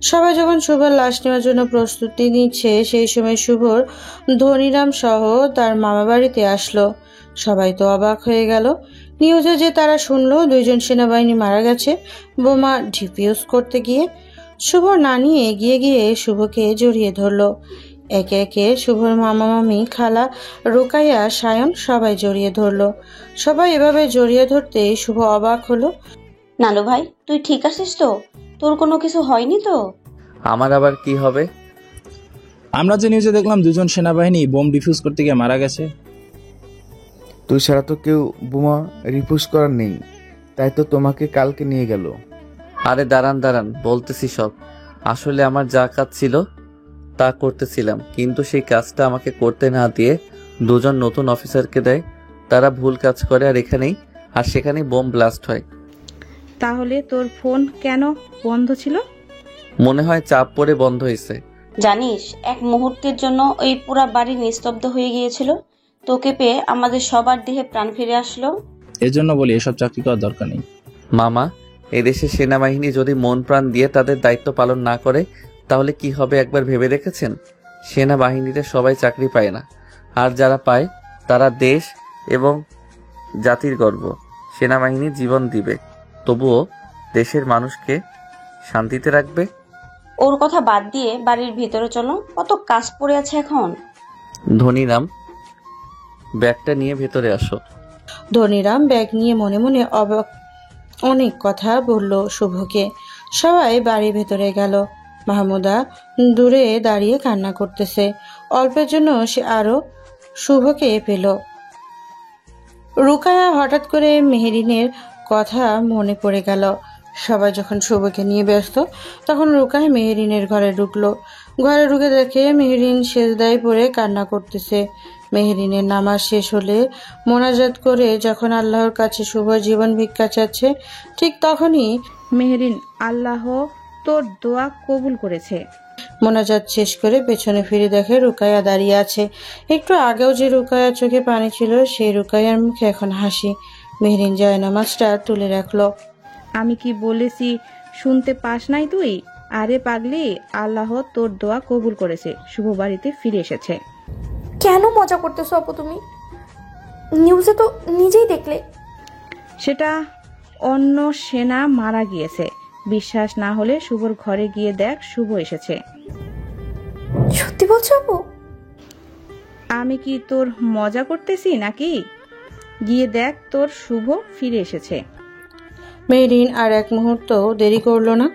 সবাই যখন শুভর লাশ নেওয়ার জন্য প্রস্তুতি নিচ্ছে সেই সময় শুভর ধনীরাম সহ তার মামা বাড়িতে আসলো। সবাই তো অবাক হয়ে গেল। নিউজে যে তারা শুনলো 2জন সেনাবাহিনী মারা গেছে বোমা ডিফিউজ করতে গিয়ে। শুভ নানি এগিয়ে গিয়ে শুভকে জড়িয়ে ধরলো। একে একে শুভর মামা মামি খালা রুকাইয়া সায়ন সবাই জড়িয়ে ধরলো। সবাই এভাবে জড়িয়ে ধরতে শুভ অবাক হলো। নানু ভাই, তুই ঠিক আছিস তো? তোর কোনো কিছু হয়নি তো? আমার আবার কি হবে? আমরা যে নিউজে দেখলাম 2জন সেনাবাহিনী বোম ডিফিউজ করতে গিয়ে মারা গেছে। তুই ছাড়া তো কেউ বোমা রিফিউজ করার নেই, তাই তো তোমাকে কালকে নিয়ে গেল। আরে দাঁড়ান বলতেছি সব। আসলে আমার যা কাজ ছিল তা করতেছিলাম, কিন্তু সেই কাজটা আমাকে করতে না দিয়ে 2জন নতুন অফিসারকে দেয়। তারা ভুল কাজ করে আর সেখানেই বোম ব্লাস্ট হয়। তাহলে তোর ফোন কেন বন্ধ ছিল? মনে হয় চাপ পড়ে বন্ধ হয়েছে। জানিস, এক মুহূর্তের জন্য ওই পুরা বাড়ি নিস্তব্ধ হয়ে গিয়েছিল। তোকে পেয়ে আমাদের সবার দেহে প্রাণ ফিরে আসলো। এজন্য বলি এসব চাকরি করার দরকার নেই। মামা, এদেশের সেনাবাহিনী যদি মন প্রাণ দিয়ে তাদের দায়িত্ব পালন না করে তাহলে কি হবে একবার ভেবে দেখেছেন? সেনাবাহিনীতে সবাই চাকরি পায় না, আর যারা পায় তারা দেশ এবং জাতির গর্ব। সেনাবাহিনী জীবন দিবে, তবুও দেশের মানুষকে শান্তিতে রাখবে। ওর কথা বাদ দিয়ে বাড়ির ভিতরে চলো, কত কাজ পড়ে আছে এখন। ধনীরাম, ব্যাগটা নিয়ে ভেতরে আসো। ধনীরাম ব্যাগ নিয়ে মনে মনে অনেক কথা বলল শুভকে। সবাই বাড়ির ভেতরে গেল। মাহমুদা দূরে দাঁড়িয়ে কান্না করতেছে। অল্পের জন্য সে আরো শুভকে পেল। রুকায়া হঠাৎ করে মেহেরিনের কথা মনে পড়ে গেল। সবাই যখন শুভকে নিয়ে ব্যস্ত তখন রুকায়া মেহেরিনের ঘরে ঢুকলো। ঘরে ঢুকে দেখে মেহেরিন সেজদায় পড়ে কান্না করতেছে। মেহেরিনের নামাজ শেষ হলে মোনাজাত করে যখন আল্লাহর কাছে শুভ জীবন ভিক্ষা চাচ্ছে, ঠিক তখনই মেহেরিন, আল্লাহ তোর দোয়া কবুল করেছে। মোনাজাত শেষ করে পেছনে ফিরে দেখে রুকায়া দাঁড়িয়ে আছে। একটু আগেও যে রুকায়ার চোখে পানি ছিল সেই রুকায়ার মুখে এখন হাসি। মেহেরিন জায়নামাজটা তুলে রাখলো। আমি কি বলেছি শুনতে পাস নাই তুই? আরে পাগলি, আল্লাহ তোর দোয়া কবুল করেছে, শুভ বাড়িতে ফিরে এসেছে। কেন মজা করতেছো আপু তুমি? নিউজে তো নিজেই দেখলে। সেটা অন্য সেনা মারা গিয়েছে। বিশ্বাস না হলে শুভর ঘরে গিয়ে দেখ, শুভ এসেছে। সত্যি বলছো আপু? আমি কি তোর মজা করতেছি নাকি? গিয়ে দেখ, তোর শুভ ফিরে এসেছে। মেহেরিন আর এক মুহূর্ত দেরি করলো না।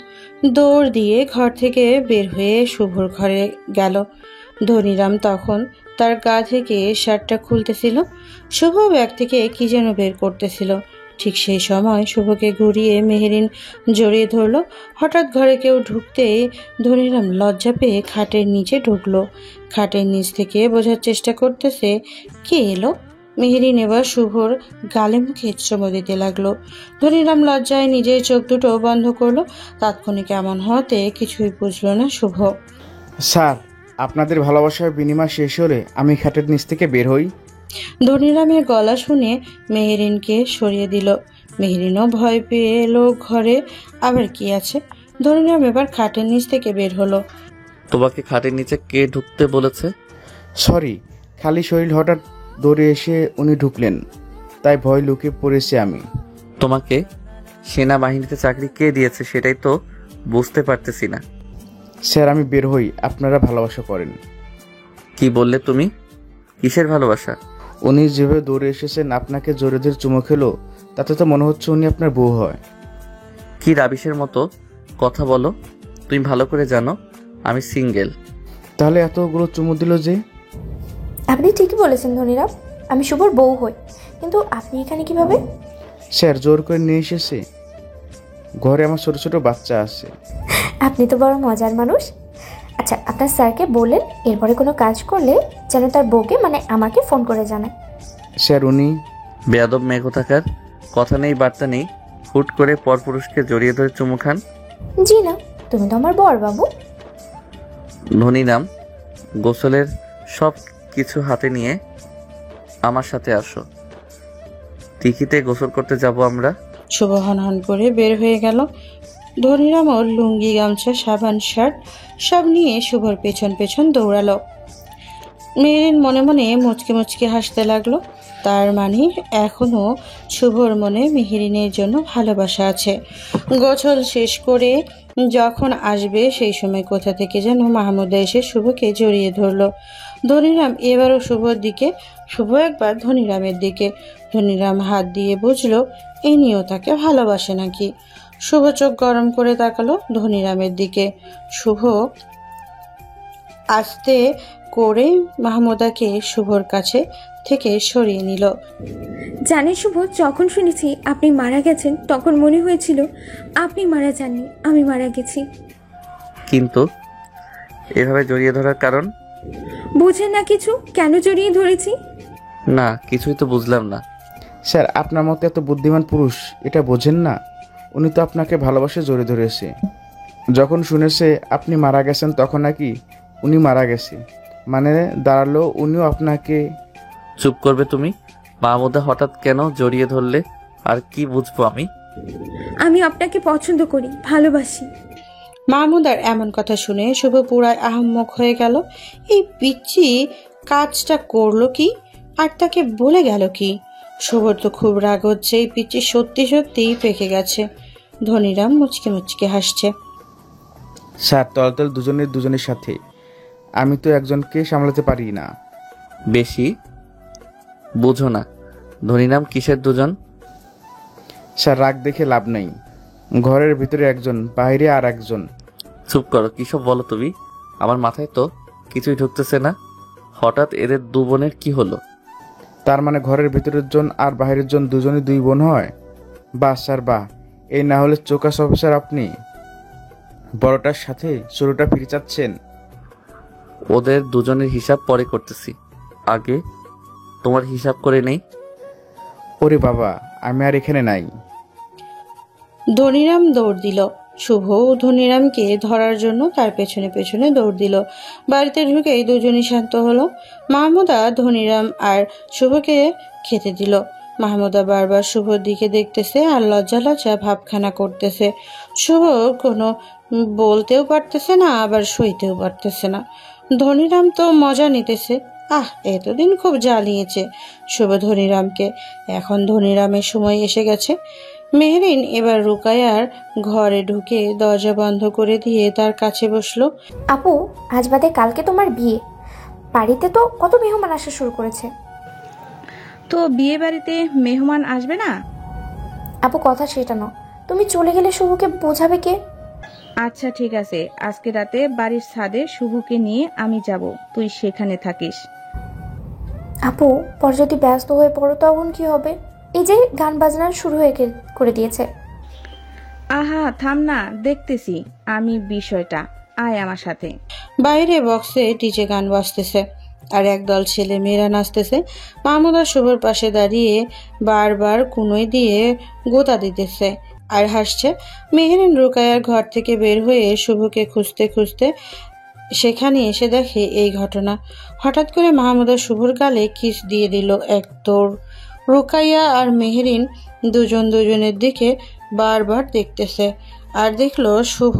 দৌড় দিয়ে ঘর থেকে বের হয়ে শুভর ঘরে গেল। ধনীরাম তখন তার গা থেকে শার্টটা খুলতেছিল। শুভ ব্যাগ থেকে কি যেন বের করতেছিল। ঠিক সেই সময় শুভকে ঘুরিয়ে মেহেরিন জড়িয়ে ধরল। হঠাৎ ঘরে কেউ ঢুকতেই ধনীরাম লজ্জা পেয়ে খাটের নিচে ঢুকলো। খাটের নিচ থেকে বোঝার চেষ্টা করতেছে কে এলো। মেহেরিন এবার শুভর গালে মুখে চুমো দিতে লাগলো। ধনীরাম লজ্জায় নিজের চোখ দুটো বন্ধ করলো। তাৎক্ষণিক এমন হওয়াতে কিছুই বুঝলো না শুভ। স্যার, আপনাদের ভালোবাসার বিনিময় শেষ হলে আমি খাটের নিচ থেকে বের হই। ধনীরামের গলা শুনে মেহেরিনকে সরিয়ে দিল। মেহেরিনও ভয় পেয়ে এলো ঘরে। আবার কি আছে? ধনীরাম এবার খাটের নিচ থেকে বের হলো। তোমাকে খাটের নিচে কে ঢুকতে বলেছে? সরি, খালি শরীর হঠাৎ দৌড়ে এসে উনি ঢুকলেন, তাই ভয় লুকিয়ে পড়েছি আমি। তোমাকে সেনাবাহিনীতে চাকরি কে দিয়েছে সেটাই তো বুঝতে পারতেছি না। স্যার, আমি বের হই, আপনারা ভালোবাসা করেন। কি বললে তুমি? কিসের ভালোবাসা? উনি যেভাবে দৌড়ে এসেছেন, আপনাকে জোরে জোরে চুমো খেলো, তাতে তো মনে হচ্ছে উনি আপনার বউ হয়। কি রাবিশের মতো কথা বলো? তুমি ভালো করে জানো আমি সিঙ্গেল। তাহলে এতগুলো চুমো দিল যে? আপনি ঠিকই বলেছেন ধনীরাম, আমি শুভর বউ হই, কিন্তু আপনি এখানে কিভাবে? স্যার জোর করে নিয়ে এসেছে। ঘরে আমার ছোট ছোট বাচ্চা আছে। আপনি তো বড় মজার মানুষ। আচ্ছা, আপনার স্যারকে বলেন এরপরে কোনো কাজ করলে যেন তার বউকে মানে আমাকে ফোন করে জানায়। স্যার, উনি বেয়াদব মেয়ে কোথাকার। কথা নেই বার্তা নেই, হুট করে পরপুরুষকে জড়িয়ে ধরে চুমু খান। জি না, তুমি তো আমার বর বাবু। ধনীরাম, গোসলের সব কিছু হাতে নিয়ে আমার সাথে আসো। তিখিতে গোসল করতে যাব আমরা। শুভ হন হন করে বের হয়ে গেল। ধনিরামও লুঙ্গি, গামছা, সাবান, শার্ট সব নিয়ে শুভর পেছন পেছন দৌড়ালো। মেরিন মনে মনে মুচকে মুচকে হাসতে লাগলো। তার মানে এখনো শুভর মনে মেহেরিনের জন্য ভালোবাসা আছে। গোছল শেষ করে যখন আসবে সেই সময় কোথা থেকে যেন মাহমুদা এসে শুভকে জড়িয়ে ধরলো। ধনিরাম এবারও শুভর দিকে, শুভ একবার ধনিরামের দিকে। ধনিরাম হাত দিয়ে বুঝলো ইনিও তাকে ভালোবাসে নাকি। শুভ চোখ গরম করে তাকালো ধনিরামের দিকে। শুভ আস্তে করে মাহমুদাকে শুভর কাছে থেকে সরিয়ে নিল। জানেন শুভ, যখন শুনেছি আপনি মারা গেছেন তখন মনে হয়েছিল আপনি মারা যাননি, আমি মারা গেছি। কিন্তু এভাবে জড়িয়ে ধরার কারণ? বুঝেন না কিছু? কেন জড়িয়ে ধরেছি? না, কিছুই তো বুঝলাম না। স্যার, আপনার মতো এত বুদ্ধিমান পুরুষ এটা বোঝেন না? উনি তো আপনাকে ভালোবাসে জড়িয়ে ধরেছে। যখন শুনেছে আপনি মারা গেছেন তখন নাকি উনি মারা গেছে, মানে দাঁড়ালো উনিও আপনাকে। চুপ করবে তুমি? মাহমুদা হঠাৎ কেন জড়িয়ে ধরলে? আর কি বুঝবো আমি? আমি আপনাকে পছন্দ করি, ভালোবাসি। মাহমুদার এমন কথা শুনে শুভ পুরাই আহাম্মক হয়ে গেল। এই পিচ্চি কাজটা করলো কি, আর তাকে বলে গেল কি? শুভর তো খুব রাগ হচ্ছে। এই পিচ্চি সত্যি সত্যিই পেকে গেছে। ধনিরাম মুচকে মুচকে হাসছে। স্যার, তলতল দুজনের সাথে, আমি তো একজনকে সামলাতে পারি না। বেশি বুঝো না। ধনিরাম কিসের দুজন? স্যার, রাগ দেখে লাভ নেই। ঘরের ভিতরে একজন, বাইরে আর একজন। চুপ করো, কিসব বলো তুমি? আমার মাথায় তো কিছুই ঢুকতেছে না। হঠাৎ এদের দু বোনের কি হলো? তার মানে ঘরের ভিতরের জন আর বাইরের জন দুজনই দুই বোন হয়? বাহ স্যার বাহ। এই না হলে চোকাস অফিসার আপনি। বড়টার সাথে ছোটটা ফিরে চাচ্ছেন? ওদের দুজনের হিসাব পরে করতেছি, আগে তোমার হিসাব করে নেই। ওরে বাবা, আমি আর এখানে নাই। ধনিরাম দৌড় দিল। শুভ ধনিরামকে ধরার জন্য তার পেছনে পেছনে দৌড় দিল। বাড়িতে ঢুকেই দুজনই শান্ত হলো। মাহমুদা ধনিরাম আর শুভকে খেতে দিল। মাহমুদা বারবার শুভর দিকে দেখতেছে আর লজ্জা লজ্জা ভাবখানা করতেছে। শুভ কোনো বলতেও পারতেছে না, আবার সইতেও পারতেছে না। ধনিরাম তো মজা নিতেছে। এতদিন খুব জ্বালিয়েছে শুভ ধনিরামকে। এখন ধনিরামের সময় এসে গেছে। মেহরিন এবার রুকায়ার ঘরে ঢুকে দরজা বন্ধ করে দিয়ে তার কাছে বসলো। আপু, আজ বাদে কালকে তোমার বিয়ে। বাড়িতে তো কত মেহমান আসা শুরু করেছে। তো বিয়ে বাড়িতে মেহমান আসবে না? আপু, কথা সেটা না, তুমি চলে গেলে শুভকে বোঝাবে কে? আচ্ছা ঠিক আছে, আজকে রাতে বাড়ির ছাদে শুভকে নিয়ে আমি যাব, তুই সেখানে থাকিস। আপু, পর যদি ব্যস্ত হয়ে পড়ো তখন কি হবে? এই যে গান বাজনা শুরু হয়ে করে দিয়েছে। আহা থাম না, দেখতেছি আমি বিষয়টা, আয় আমার সাথে। বাইরে বক্সে ডিজে গান বাজতেছে আর একদল ছেলে মেয়েরা নাচতেছে। মাহমুদা শুভর পাশে দাঁড়িয়ে বারবার কুনোই দিয়ে গোতা দিতেছে আর হাসছে। মেহেরিন রুকায়ার ঘর থেকে বের হয়ে শুভকে খুঁজতে খুঁজতে সেখানে এসে দেখে এই ঘটনা। হঠাৎ করে মাহমুদা শুভর গালে কিস দিয়ে দিল এক দৌড়। রুকাইয়া আর মেহেরিন দুজন দুজনের দিকে বারবার দেখতেছে আর দেখলো শুভ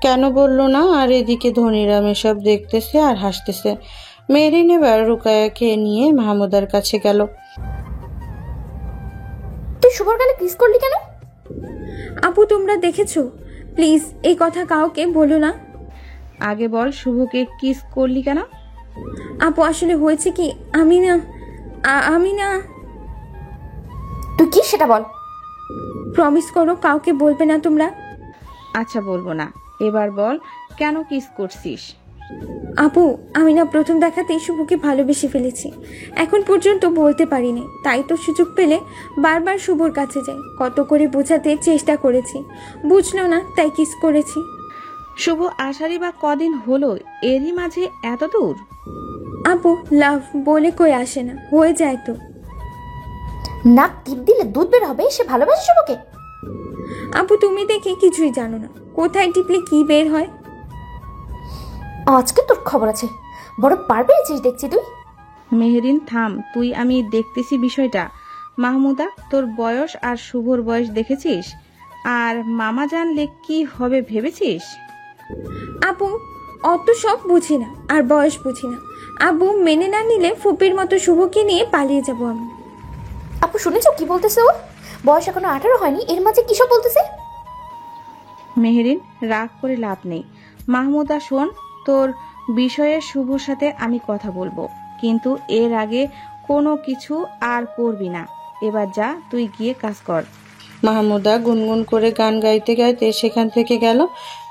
কেন বলল না। আর এদিকে ধনিরাম এসব দেখতেছে আর হাসতেছে। মেহেরিন এবার রুকায়াকে নিয়ে মাহমুদার কাছে গেল। তুই শুভর গালে কিস করলি কেন? আপু তোমরা দেখেছো? প্লিজ এই কথা কাউকে বলো না। আগে বল, শুভকে কিস করলি কেন? আপু, আসলে হয়েছে কি, আমি না। তুই কি সেটা বল। প্রমিস করো কাউকে বলবে না তোমরা। আচ্ছা বলবো না, এবার বল কেন কিস করছিস? আপু, আমি না প্রথম দেখাতেই শুভকে ভালোবেসে ফেলেছি। এখন পর্যন্ত বলতে পারিনি, তাই তো সুযোগ পেলে বারবার শুভর কাছে যাই। কত করে বোঝাতে চেষ্টা করেছি, বুঝলো না, তাই কিস করেছি। শুভ আষাঢ়ি বা কদিন হলো, এরই মাঝে এত দূর? আপু, লাভ বলে কই আসে না, হয়ে যায় তো। নাক টিপ দিলে দুধ বের হবে, সে ভালোবাসে শুভকে? আপু, তুমি দেখে কিছুই জানো না, কোথায় টিপলে কি বের হয়। আজকে তোর খবর আছে, বড় পার পেয়েছিস দেখছি তুই। মেহেরিন থাম, তুই আমি দেখতেছি বিষয়টা। মাহমুদা, তোর বয়স আর শুভর বয়স দেখেছিস? আর মামা জানলে কি হবে ভেবেছিস? আপু অত সব বুঝি না, আর বয়স বুঝি না। আব্বু মেনে না নিলে ফুপির মতো শুভকে নিয়ে পালিয়ে যাব আমি। আপু শুনেছো কি বলতেছে ও? বয়স এখনো 18 হয়নি, এর মাঝে কিসব বলতেছে? মেহেরিন, রাগ করে লাভ নেই। মাহমুদা শোন, তোর বিষয়ে শুভর সাথে আমি কথা বলবো, কিন্তু এর আগে কোনো কিছু আর করবি না। এবার যা, তুই গিয়ে কাজ কর। মাহমুদা গুনগুন করে গান গাইতে গাইতে সেখান থেকে গেল।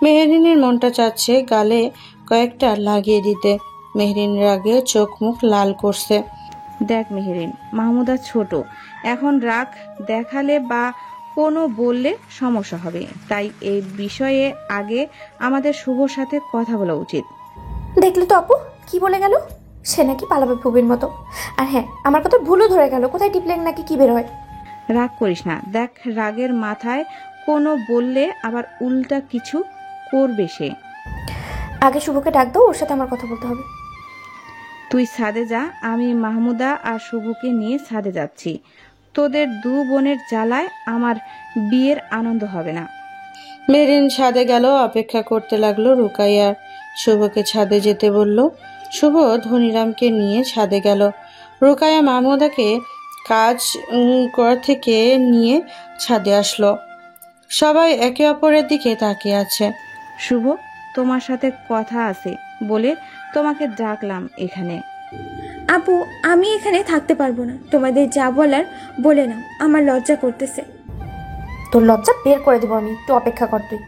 মেহেরিনের মনটা চাচ্ছে গালে কয়েকটা লাগিয়ে দিতে। মেহেরিন রাগে চোখ মুখ লাল করছে। দেখ মেহেরিন, মাহমুদা ছোট, এখন রাগ দেখালে বা কোনো বললে সমস্যা হবে, তাই এই বিষয়ে আগে আমাদের শুভর সাথে কথা বলা উচিত। দেখলে তো আপু কি বলে গেল, সে নাকি পালাবে ফুপির মতো। আর হ্যাঁ, আমার কথা ভুলও ধরে গেল, কোথায় টিপলেন নাকি কি বের হয়। রাগ করিস না, দেখ রাগের মাথায় কোনো বললে আবার উল্টা কিছু করবে সে। আগে শুভকে ডাক দাও, ওর সাথে আমার কথা বলতে হবে। তুই ছাদে যা, আমি মাহমুদা আর শুভকে নিয়ে ছাদে যাচ্ছি। তোদের দু বোনের জ্বালায় আমার বিয়ের আনন্দ হবে না। মেহেরিন ছাদে গেল, অপেক্ষা করতে লাগলো রুকাইয়ার। শুভকে ছাদে যেতে বলল। শুভ ধনীরামকে নিয়ে ছাদে গেল। রুকাইয়া মাহমুদাকে কাজ করা থেকে নিয়ে ছাদে আসলো। সবাই একে অপরের দিকে তাকিয়ে আছে। শুভ, তোমার সাথে কথা আছে বলে তোমাকে ডাকলাম এখানে। আপু আমি এখানে থাকতে পারবো না, তোমাদের যা বলার বলে নাও, আমার লজ্জা করতেছে। তোর লজ্জা বের করে দেবো আমি, তুই অপেক্ষা কর তুই।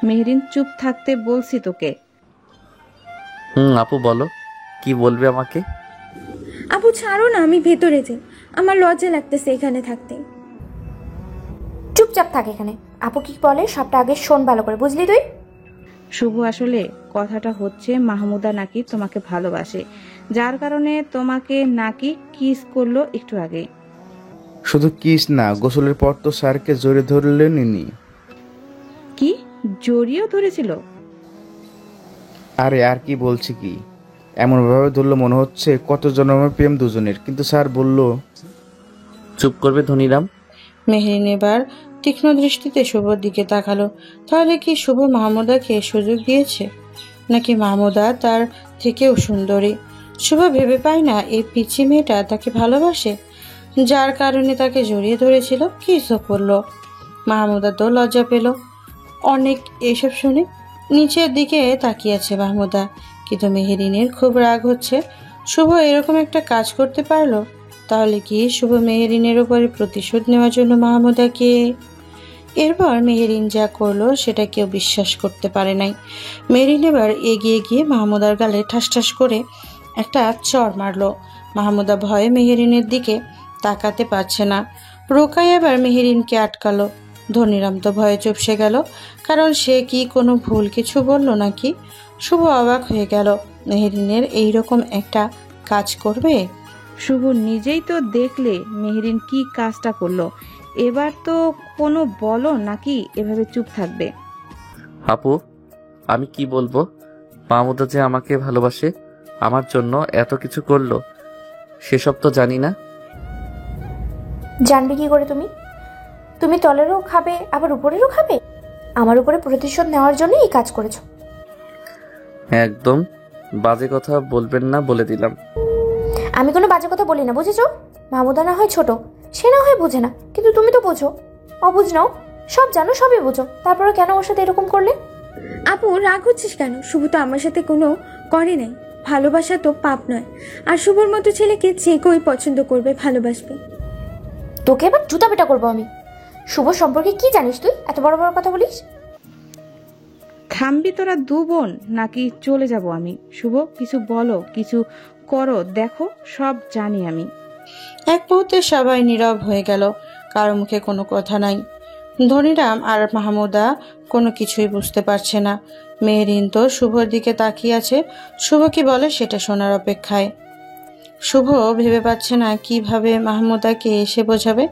মেহেরিন, চুপ থাকতে বলছি তোকে। আপু বলো, কি বলবে আমাকে? আপু ছাড়ো না, আমি ভেতরে যাই, আমার লজ্জা লাগতেছে এখানে থাকতে। চুপচাপ থাক এখানে। আপু কি বলে সবটা আগে শোন ভালো করে, বুঝলি তুই? শুভ, আসলে কথাটা হচ্ছে মাহমুদা নাকি তোমাকে ভালোবাসে, যার কারণে তোমাকে নাকি কিস করলো একটু আগে। শুধু কিস না, গোসলের পর তো স্যারকে জড়িয়ে ধরলেনই। কি জড়িয়েও ধরেছিল? আরে আর কি বলছি কি, এমনভাবে ধরলো মনে হচ্ছে কত জন্মের প্রেম দুজনের। কিন্তু স্যার বলল। চুপ করবে ধনীরাম? মেহেরিন এবার তীক্ষ্ণ দৃষ্টিতে শুভর দিকে তাকালো। তাহলে কি শুভ মাহমুদাকে সুযোগ দিয়েছে, নাকি মাহমুদা তার থেকেও সুন্দরী? শুভ ভেবে পায় না এই পিচ্ছি মেয়েটা তাকে ভালোবাসে, যার কারণে তাকে জড়িয়ে ধরেছিল, কিসও করলো। মাহমুদা তো লজ্জা পেল অনেক এসব শুনে। নিচের দিকে তাকিয়েছে মাহমুদা, কিন্তু মেহেরিনের খুব রাগ হচ্ছে। শুভ এরকম একটা কাজ করতে পারলো? তাহলে কি শুভ মেহেরিনের উপরে প্রতিশোধ নেওয়ার জন্য মাহমুদাকে? এরপর মেহেরিন যা করলো সেটা কেউ বিশ্বাস করতে পারে নাই। মেহেরিন এবার এগিয়ে গিয়ে মাহমুদার গালে ঠাস ঠাস করে একটা চড় মারলো। মাহমুদা ভয়ে মেহেরিনের দিকে তাকাতে পারছে না। রোকাই এবার মেহেরিনকে আটকালো। ধনীরাম তো ভয়ে চুপসে গেল, কারণ সে কি কোনো ভুল কিছু বলল নাকি? শুভ অবাক হয়ে গেল, মেহেরিনের এইরকম একটা কাজ করবে। শুভ নিজেই তো দেখলে মেহেরিন কি কাজটা করলো, এবার তো কোনো বলো নাকি এভাবে চুপ থাকবে? আপু, আমি কি বলবো? মাহমুদা যে আমাকে ভালোবাসে, আমার জন্য এত কিছু করলো, সেসব তো জানি না। জানবে কি করে তুমি? তুমি তলেরও খাবে আবার উপরেরও খাবে। আমার উপরে প্রতিশোধ নেওয়ার জন্য এই কাজ করেছো। একদম বাজে কথা বলবেন না, বলে দিলাম। আমি কোনো বাজে কথা বলি না, বুঝেছো? মাহমুদা না হয় ছোট, সে না হয় বোঝে না, কিন্তু তুমি তো বোঝো। অবুঝ নাও, সব জানো, সবই বোঝো, তারপরে কেন ওর সাথে এরকম করলে? আপু রাগ হচ্ছিস কেন? শুভ তো আমার সাথে কোনো করে নাই। ভালোবাসা তো পাপ নয়, আর শুভর মতো ছেলেকে যে কেউই পছন্দ করবে, ভালোবাসবে। তোকে এবার জুতা পেটা করবো আমি। শুভ সম্পর্কে কি জানিস তুই, এত বড় বড় কথা বলিস? থামবি তোরা দু বোন, নাকি চলে যাব আমি? শুভ, কিছু বলো, কিছু করো, দেখো সব জানি আমি। এক মুহূর্তে সবাই নীরব হয়ে গেল, কারো মুখে কোনো কথা নাই। ধনীরাম আর মাহমুদা কোনো কিছুই বুঝতে পারছে না। মেহেরিন তো শুভর দিকে তাকিয়ে আছে, শুভ কি বলে সেটা শোনার অপেক্ষায়। শুভ ভেবে পাচ্ছে না কিভাবে মাহমুদাকে এসে বোঝাবে।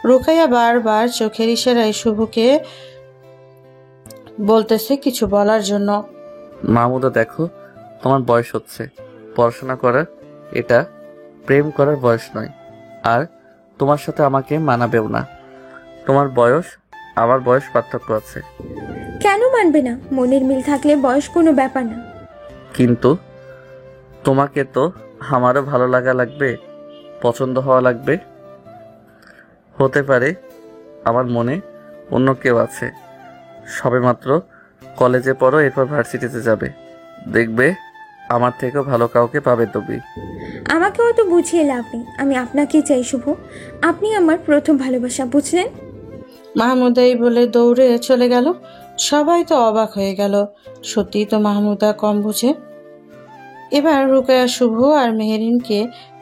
রুকাইয়া বারবার চোখের ইশারায় শুভকে বলতেছে কিছু বলার জন্য। মাহমুদা দেখো, তোমার বয়স হচ্ছে পড়াশোনা করার, এটা প্রেম করার বয়স নয়। আর তোমার সাথে আমাকে মানাবেও না। তোমার বয়স আমার বয়স পার্থক্য আছে। কেন মানবে না? মনের মিল থাকলে বয়স কোনো ব্যাপার না। কিন্তু তোমাকে তো আমারও ভালো লাগা লাগবে, পছন্দ হওয়া লাগবে। হতে পারে আমার মনে অন্য কেউ আছে, সবেমাত্র কলেজে পড়ো, এরপর ভার্সিটিতে যাবে, দেখবে আমার থেকেও ভালো কাউকে পাবে তুমি। আমাকে অত বুঝিয়ে লাভ নেই, আমি আপনাকেই চাই শুভ। আপনি আমার প্রথম ভালোবাসা, বুঝলেন? মাহমুদা এই বলে দৌড়ে চলে গেল। সবাই তো অবাক হয়ে গেল, সত্যি তো মাহমুদা কম বুঝে। এবার রুকায়া শুভ আর মেহেরিনকে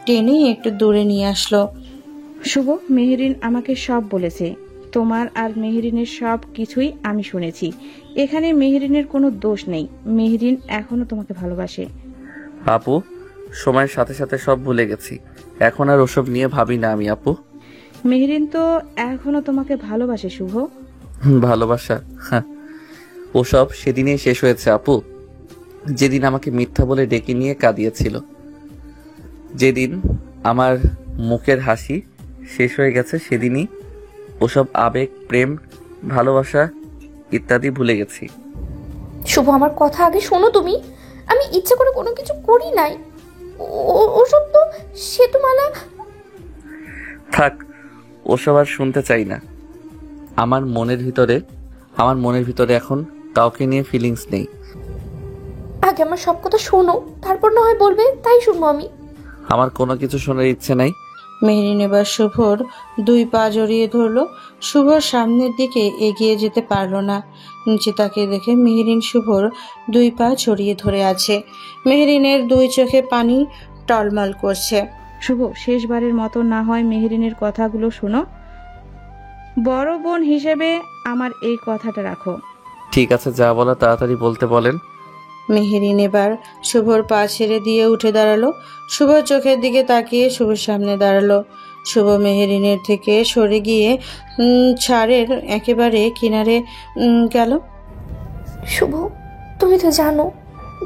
টেনে একটু দূরে নিয়ে আসলো। শুভ, মেহেরিন আমাকে সব বলেছে। তোমার আর মেহেরিনের সব কিছুই আমি শুনেছি। এখানে মেহেরিনের কোনো দোষ নেই। মেহেরিন এখনো তোমাকে ভালোবাসে। আপু, সময়ের সাথে সাথে সব ভুলে গেছি, এখন আর ওসব নিয়ে ভাবি না আমি। আপু, মেহেরিন তো এখনো তোমাকে ভালোবাসে শুভ। ভালোবাসা? হ্যাঁ, ওসব সেদিনেই শেষ হয়েছে আপু, যেদিন আমাকে মিথ্যা বলে ডেকে নিয়ে কাঁদিয়েছিল। যেদিন আমার মুখের হাসি শেষ হয়ে গেছে, সেদিনই ওসব আবেগ, প্রেম, ভালোবাসা ইত্যাদি ভুলে গেছি। শুভ, আমার কথা আগে শোনো তুমি। আমি ইচ্ছে করে কোনো কিছু করি নাই। ওসব তো সেতুমালা। থাক, ওসব আর শুনতে চাই না। আমার মনের ভিতরে এখন কাউকে নিয়ে ফিলিংস নেই। আগে আমার সব কথা শোনো, তারপর না হয় বলবে, তাই শুনবো আমি। আমার কোনো কিছু শোনার ইচ্ছে নাই। মেহেরিন এবার শুভর 2 পা জড়িয়ে ধরলো। শুভর সামনের দিকে এগিয়ে যেতে পারলো না। নিচে তাকিয়ে দেখে মেহেরিন শুভর 2 পা জড়িয়ে ধরে আছে। মেহেরিনের 2 চোখে পানি টলমল করছে। শুভ, শেষবারের মতো না হয় মেহেরিনের কথাগুলো শোনো। বড় বোন হিসেবে আমার এই কথাটা রাখো। ঠিক আছে, যা বলা তাড়াতাড়ি বলতে বলেন। মেহেরিন এবার শুভর পা ছেড়ে দিয়ে উঠে দাঁড়ালো। শুভর চোখের দিকে তাকিয়ে শুভর সামনে দাঁড়ালো। শুভ মেহেরিনের থেকে সরে গিয়ে ছাড়ের একেবারে কিনারে গেল। শুভ, তুমি তো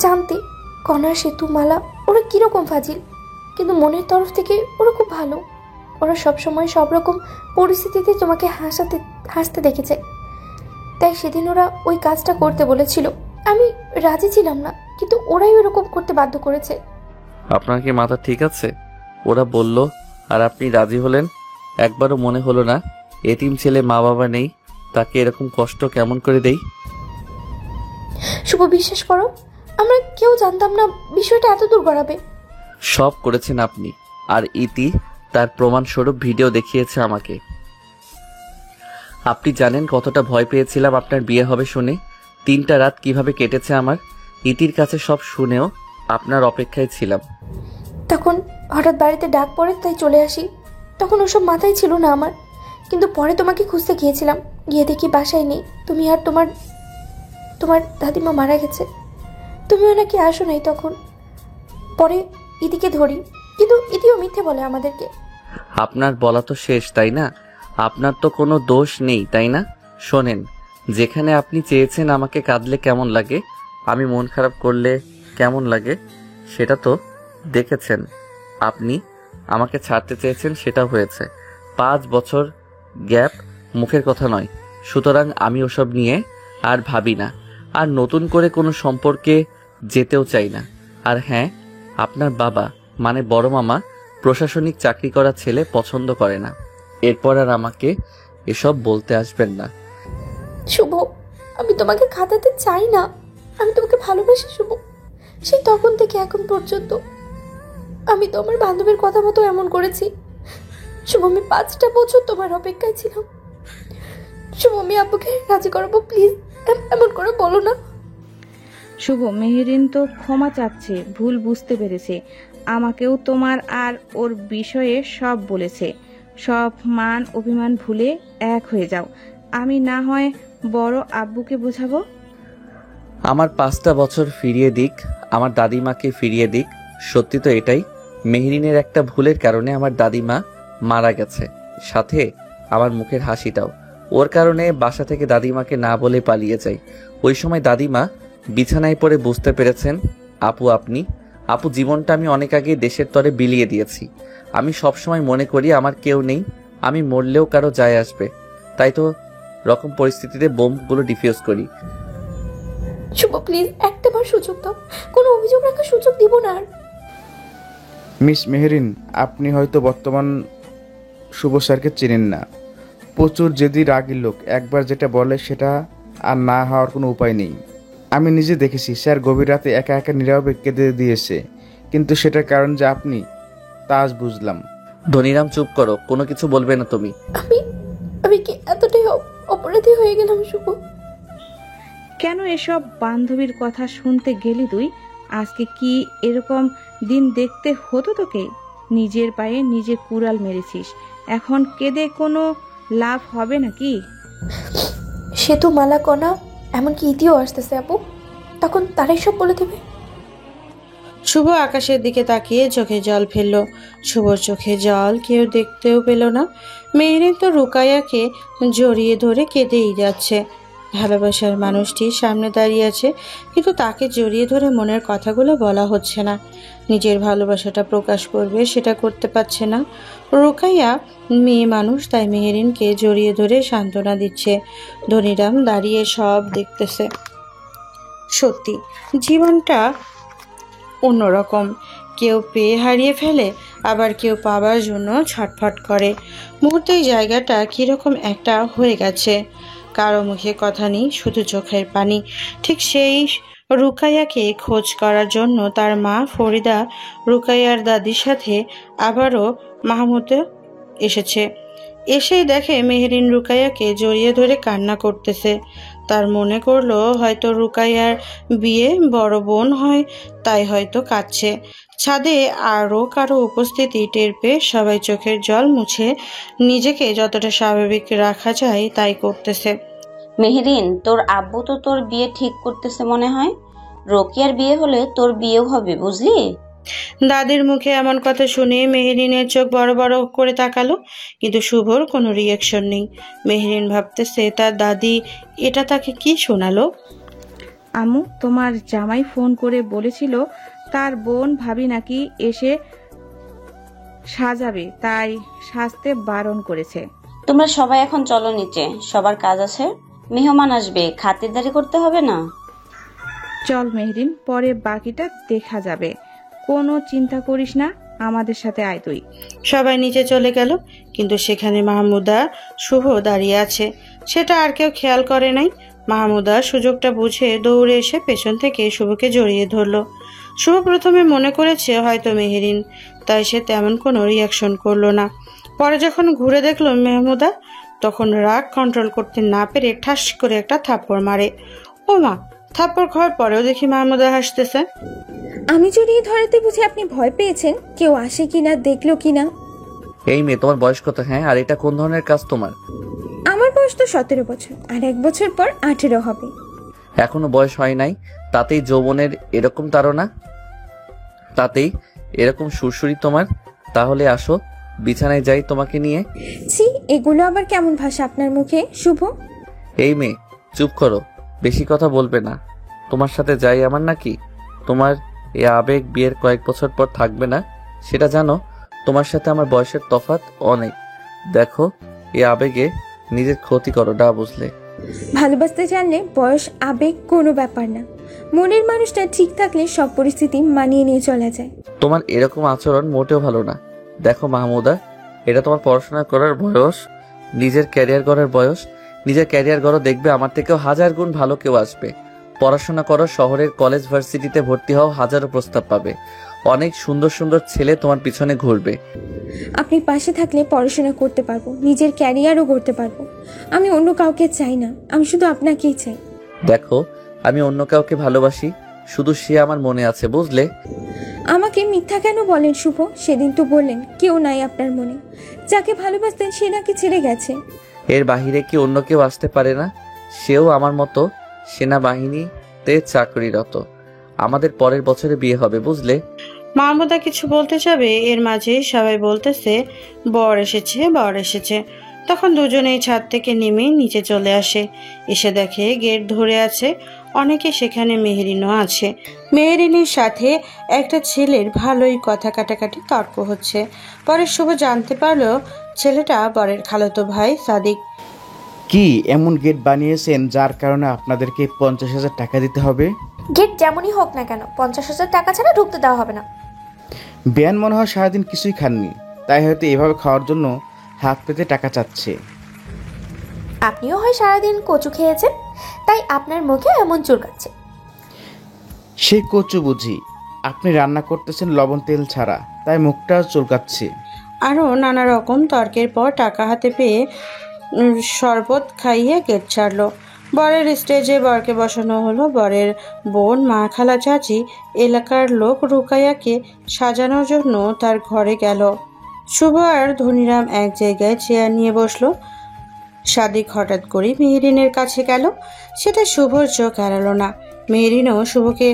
জানতে কণা, সেতুমালা ওরা কিরকম ফাজিল, কিন্তু মনের তরফ থেকে ওরা খুব ভালো। ওরা সবসময় সব রকম পরিস্থিতিতে তোমাকে হাসতে দেখেছে, তাই সেদিন ওরা ওই কাজটা করতে বলেছিল। আমি রাজি ছিলাম না, কিন্তু ওরাই ওরকম করতে বাধ্য করেছে। আপনার কি মাথা ঠিক আছে? ওরা বলল আর আপনি রাজি হলেন? একবারও মনে হলো না এতিম ছেলে, মা বাবা নেই, তাকে এরকম কষ্ট কেমন করে দেই? শুভ, বিশ্বাস করো, আমরা কেউ জানতাম না বিষয়টা এত দূর গড়াবে। সব করেছেন আপনি, আর ইতি তার প্রমাণস্বরূপ ভিডিও দেখিয়েছে আমাকে। আপনি জানেন কতটা ভয় পেয়েছিলাম আপনার বিয়ে হবে শুনে। 3টা রাত কিভাবে কেটেছে আমার। ইতির কাছে সব শুনেও আপনার অপেক্ষায় ছিলাম। তখন হঠাৎ বাড়িতে ডাক পড়ে, তাই চলে আসি। তখন ওসব মাথায় ছিল না আমার, কিন্তু পরে তোমাকে খুঁজতে গিয়েছিলাম, গিয়ে দেখি বাসায় নেই তুমি, আর তোমার দাদিমা মারা গেছে। তুমিও নাকি আসো নাই তখন। পরে ইতিকে ধরি, কিন্তু ইতিও মিথ্যে বলে আমাদেরকে। আপনার বলা তো শেষ, তাই না? আপনার তো কোনো দোষ নেই, তাই না? শোনেন, যেখানে আপনি চেয়েছেন আমাকে কাঁদলে কেমন লাগে, আমি মন খারাপ করলে কেমন লাগে, সেটা তো দেখেছেন। আপনি আমাকে ছাড়তে চেয়েছেন, সেটা হয়েছে। 5 বছর গ্যাপ মুখের কথা নয়, সুতরাং আমি ওসব নিয়ে আর ভাবি না, আর নতুন করে কোনো সম্পর্কে যেতেও চাই না। আর হ্যাঁ, আপনার বাবা মানে বড় মামা প্রশাসনিক চাকরি করা ছেলে পছন্দ করে না। এরপর আর আমাকে এসব বলতে আসবেন না। শুভ, আমি তোমাকে খাতাতে চাই না, আমি তোমাকে ভালোবাসি শুভ। সেই তখন থেকে এখন পর্যন্ত আমি তো আমার বান্ধবীর কথা মতো এমন করেছি। শুভ, আমি 5টা বছর তোমার অপেক্ষায় ছিলাম। শুভ, আমি আব্বুকে রাজি করাবো, প্লিজ এমন করে বলো না। শুভ, মেহেরিন তো ক্ষমা চাচ্ছে, ভুল বুঝতে পেরেছে। আমাকেও তোমার আর ওর বিষয়ে সব বলেছে। সব মান অভিমান ভুলে এক হয়ে যাও। আমি না হয় বড় আব্বুকে বোঝাবো। আমার 5টা বছর ফিরিয়ে দিক, আমার দাদিমাকে ফিরিয়ে দিক। সত্যি তো এটাই, মেহেরিনের একটা ভুলের কারণে আমার দাদিমা মারা গেছে, সাথে আমার মুখের হাসিটাও। ওর কারণে বাসা থেকে দাদিমাকে না বলে পালিয়ে যাই। ওই সময় দাদিমা বিছানায় পড়ে বুঝতে পেরেছেন আপু জীবনটা আমি অনেক আগে দেশের তরে বিলিয়ে দিয়েছি। আমি সব সময় মনে করি আমার কেউ নেই, আমি মরলেও কারো যায় আসবে। তাই তো রকম পরিস্থিতিতে বোমগুলো ডিফিউজ করি। শুভ প্লিজ একটাবার সুযোগ দাও, কোনো অভিযোগ রাখার সুযোগ দিব না আর। মিস মেহেরিন, আপনি হয়তো বর্তমান শুভ স্যারকে চেনেন না। প্রচুর জেদি রাগী লোক, একবার যেটা বলে সেটা আর না হওয়ার কোনো উপায় নেই। আমি নিজে দেখেছি স্যার গভীর রাতে একা একা নীরবে কেঁদে দিয়েছে, কিন্তু সেটার কারণ যে আপনি, তা আজ বুঝলাম। ধনীরাম চুপ করো, কোনো কিছু বলবে না তুমি। আমি কি এতটাই অপরাধী হয়ে গেলাম শুভ? কেন এসব বান্ধবীর কথা শুনতে গেলি তুই? আজকে কি এরকম দিন দেখতে হতো তোকে? নিজের পায়ে নিজে কুড়াল মেরেছিস, এখন কেঁদে কোনো লাভ হবে নাকি? সেতু, মালা, কণা, এমনকি ইতিও আসতেছে আপু, তখন তারাই সব বলে দেবে। শুভ আকাশের দিকে তাকিয়ে চোখে জল ফেলল। শুভর চোখে জল কেউ দেখতেও পেল না। মেহেরিন তো রুকাইয়াকে জড়িয়ে ধরে কেঁদেই যাচ্ছে। ভালোবাসার মানুষটি সামনে দাঁড়িয়ে আছে, কিন্তু তাকে জড়িয়ে ধরে মনের কথাগুলো বলা হচ্ছে না। নিজের ভালোবাসাটা প্রকাশ করবে, সেটা করতে পারছে না। রুকাইয়া মেয়ে মানুষ, তাই মেহেরিনকে জড়িয়ে ধরে সান্ত্বনা দিচ্ছে। ধনীরাম দাঁড়িয়ে সব দেখতেছে। সত্যি জীবনটা অন্যরকম। কেউ পেয়ে হারিয়ে ফেলে, আবার কেউ পাবার জন্য ছটফট করে। মুহূর্তেই জায়গাটা কীরকম একটা হয়ে গেছে। কারো মুখে কথা নেই, শুধু চোখের পানি। ঠিক সেই রুকাইয়াকে খোঁজ করার জন্য তার মা ফরিদা রুকাইয়ার দাদির সাথে আবারও মাহমুদে এসেছে। এসেই দেখে মেহেরিন রুকাইয়াকে জড়িয়ে ধরে কান্না করতেছে। তার মনে করলো হয়তো রুকাইয়ার বিয়ে, বড় বোন হয়, তাই হয়তো কাঁদছে। ছাদে আরও কারো উপস্থিতি টের পেয়ে সবাই চোখের জল মুছে নিজেকে যতটা স্বাভাবিক রাখা যায় তাই করতেছে। মেহেরিন, তোর আব্বু তো তোর বিয়ে ঠিক করতেছে মনে হয়। রোকিয়ার বিয়ে হলে তোর বিয়েও হবে, বুঝলি? দাদির মুখে এমন কথা শুনে মেহেরিনের চোখ বড় বড় করে তাকালো, কিন্তু শুভর কোনো রিয়াকশন নেই। মেহেরিন ভাবতেছে তার দাদি এটা তাকে কি শোনালো। আম্মু, তোমার জামাই ফোন করে বলেছিল তার বোন ভাবি নাকি এসে সাজাবে, তাই সাজতে বারণ করেছে। তোমরা সবাই এখন চলো নিচে, সবার কাজ আছে। মেহমান আসবে, খাতিরদারি করতে হবে না? চল মেহরিন, পরে বাকিটা দেখা যাবে। কোনো চিন্তা করিস না, আমাদের সাথে আয় তুই। সবাই নিচে চলে গেল, কিন্তু সেখানে মাহমুদা শুভ দাঁড়িয়ে আছে। সেটা আর কেউ খেয়াল করে নাই। মাহমুদা সুযোগটা বুঝে দৌড়ে এসে পেছন থেকে শুভকে জড়িয়ে ধরল। শুভ প্রথমে মনে করেছে হয়তো মেহেরিন, তাই সে তেমন কোনো রিয়াকশন করলো না। পরে যখন ঘুরে দেখলো মাহমুদা, তখন রাগ কন্ট্রোল করতে না পেরে ঠাস করে একটা থাপ্পড় মারে। ও মা! থাপ্পড় খাওয়ার পরেও দেখি মাহমুদা হাসতেছে। আমি জড়িয়ে ধরাতে বুঝি আপনি ভয় পেয়েছেন? কেউ আসে কিনা, দেখলো কিনা? এই মেয়ে, তোমার বয়স কত? হ্যাঁ, আর এটা কোন ধরনের কাজ তোমার? আমার বয়স তো 17 বছর, আর 1 বছর পর 18 হবে। এখনো বয়স হয় নাই, তাতেই যৌবনের এরকম তাড়না, তাতেই এরকম সুরসুরি তোমার। তাহলে আসো, বিছানায় যাই তোমাকে নিয়ে। ছি, এগুলো আবার কেমন ভাষা আপনার মুখে শুভ? এই মেয়ে, চুপ করো, বেশি কথা বলবে না। তোমার সাথে যাই আমার নাকি? তোমার এই আবেগ বিয়ের কয়েক বছর পর থাকবে না, সেটা জানো? তোমার সাথে আমার বয়সের তফাৎ অনেক। দেখো, এই আবেগে নিজের ক্ষতি করো, না বুঝলে? ভালোবাসতে জানলে বয়স আবেগ কোনো ব্যাপার না। মনের মানুষটা ঠিক থাকলে সব পরিস্থিতি মানিয়ে নিয়ে চলা যায়। তোমার এরকম আচরণ মোটেও ভালো না। দেখো মাহমুদা, এটা তোমার পড়াশোনা করার বয়স, নিজের ক্যারিয়ার করার বয়স। নিজের ক্যারিয়ার করো, দেখবে আমার থেকেও 1000 গুণ ভালো কেউ আসবে। পড়াশোনা করো, শহরের কলেজ ভার্সিটিতে ভর্তি হও, হাজারো প্রস্তাব পাবে। অনেক সুন্দর সুন্দর ছেলে তোমার পিছনে ঘুরবে। আপনি পাশে থাকলে পড়াশোনা করতে পারবো, নিজের ক্যারিয়ারও করতে পারবো। আমি অন্য কাউকে চাই না, আমি শুধু আপনাকেই চাই। দেখো, আমি অন্য কাউকে ভালোবাসি, শুধু সে আমার মনে আছে, বুঝলে? আমাকে মিথ্যা কেন বলেন শুভ? সেদিন তো বললেন কেউ নাই আপনার মনে। যাকে ভালোবাসতেন সে নাকি ছেড়ে গেছে। এর বাহিরে কি অন্য কেউ আসতে পারে না? সেও আমার মতো সেনাবাহিনীতে চাকরিরত। আমাদের পরের বছরে বিয়ে হবে, বুঝলে? মাহমুদা কিছু বলতে যাবে, এর মাঝে সবাই বলতেছে বর এসেছে, বর এসেছে। তখন দুজনেই ছাদ থেকে নেমে নিচে চলে আসে। এসে দেখে গেট ধরে আছে, অনেকে সেখানে মেহেরিনও আছে। মেহেরিনের সাথে একটা ছেলের ভালোই কথা কাটাকাটি তর্ক হচ্ছে। পরে শুভ জানতে পারলো ছেলেটা বরের খালাতো ভাই সাদিক। কি এমন গেট বানিয়েছেন যার কারণে আপনাদেরকে 50,000 টাকা দিতে হবে? গেট যেমনই হোক না কেন 50,000 টাকা ছাড়া ঢুকতে দেওয়া হবে না। বেয়ান মনে হয় সারাদিন কিছুই খাননি, তাই হয়তো এভাবে খাওয়ার জন্য হাত পেতে টাকা চাচ্ছে। আপনিও হয় সারাদিন কচু খেয়েছেন, তাই আপনার মুখে এমন চুলকাচ্ছে। সেই কচু বুঝি? আপনি রান্না করতেছেন লবণ তেল ছাড়া, তাই মুখটা চুলকাচ্ছে। আরও নানা রকম তর্কের পর টাকা হাতে পেয়ে শরবত খাইয়ে গেট ছাড়লো। বরের স্টেজে বরকে বসানো হলো। বরের বোন, মা, খালা, চাচি, এলাকার লোক রুকাইয়াকে সাজানোর জন্য তার ঘরে গেল। শুভ আর ধনীরাম এক জায়গায় চেয়ার নিয়ে বসলো। সাদিক হঠাৎ করে মেহেরিনের কাছে গেল। সেটা শুভর চোখ এড়ালো না। মেহেরিনও শুভকে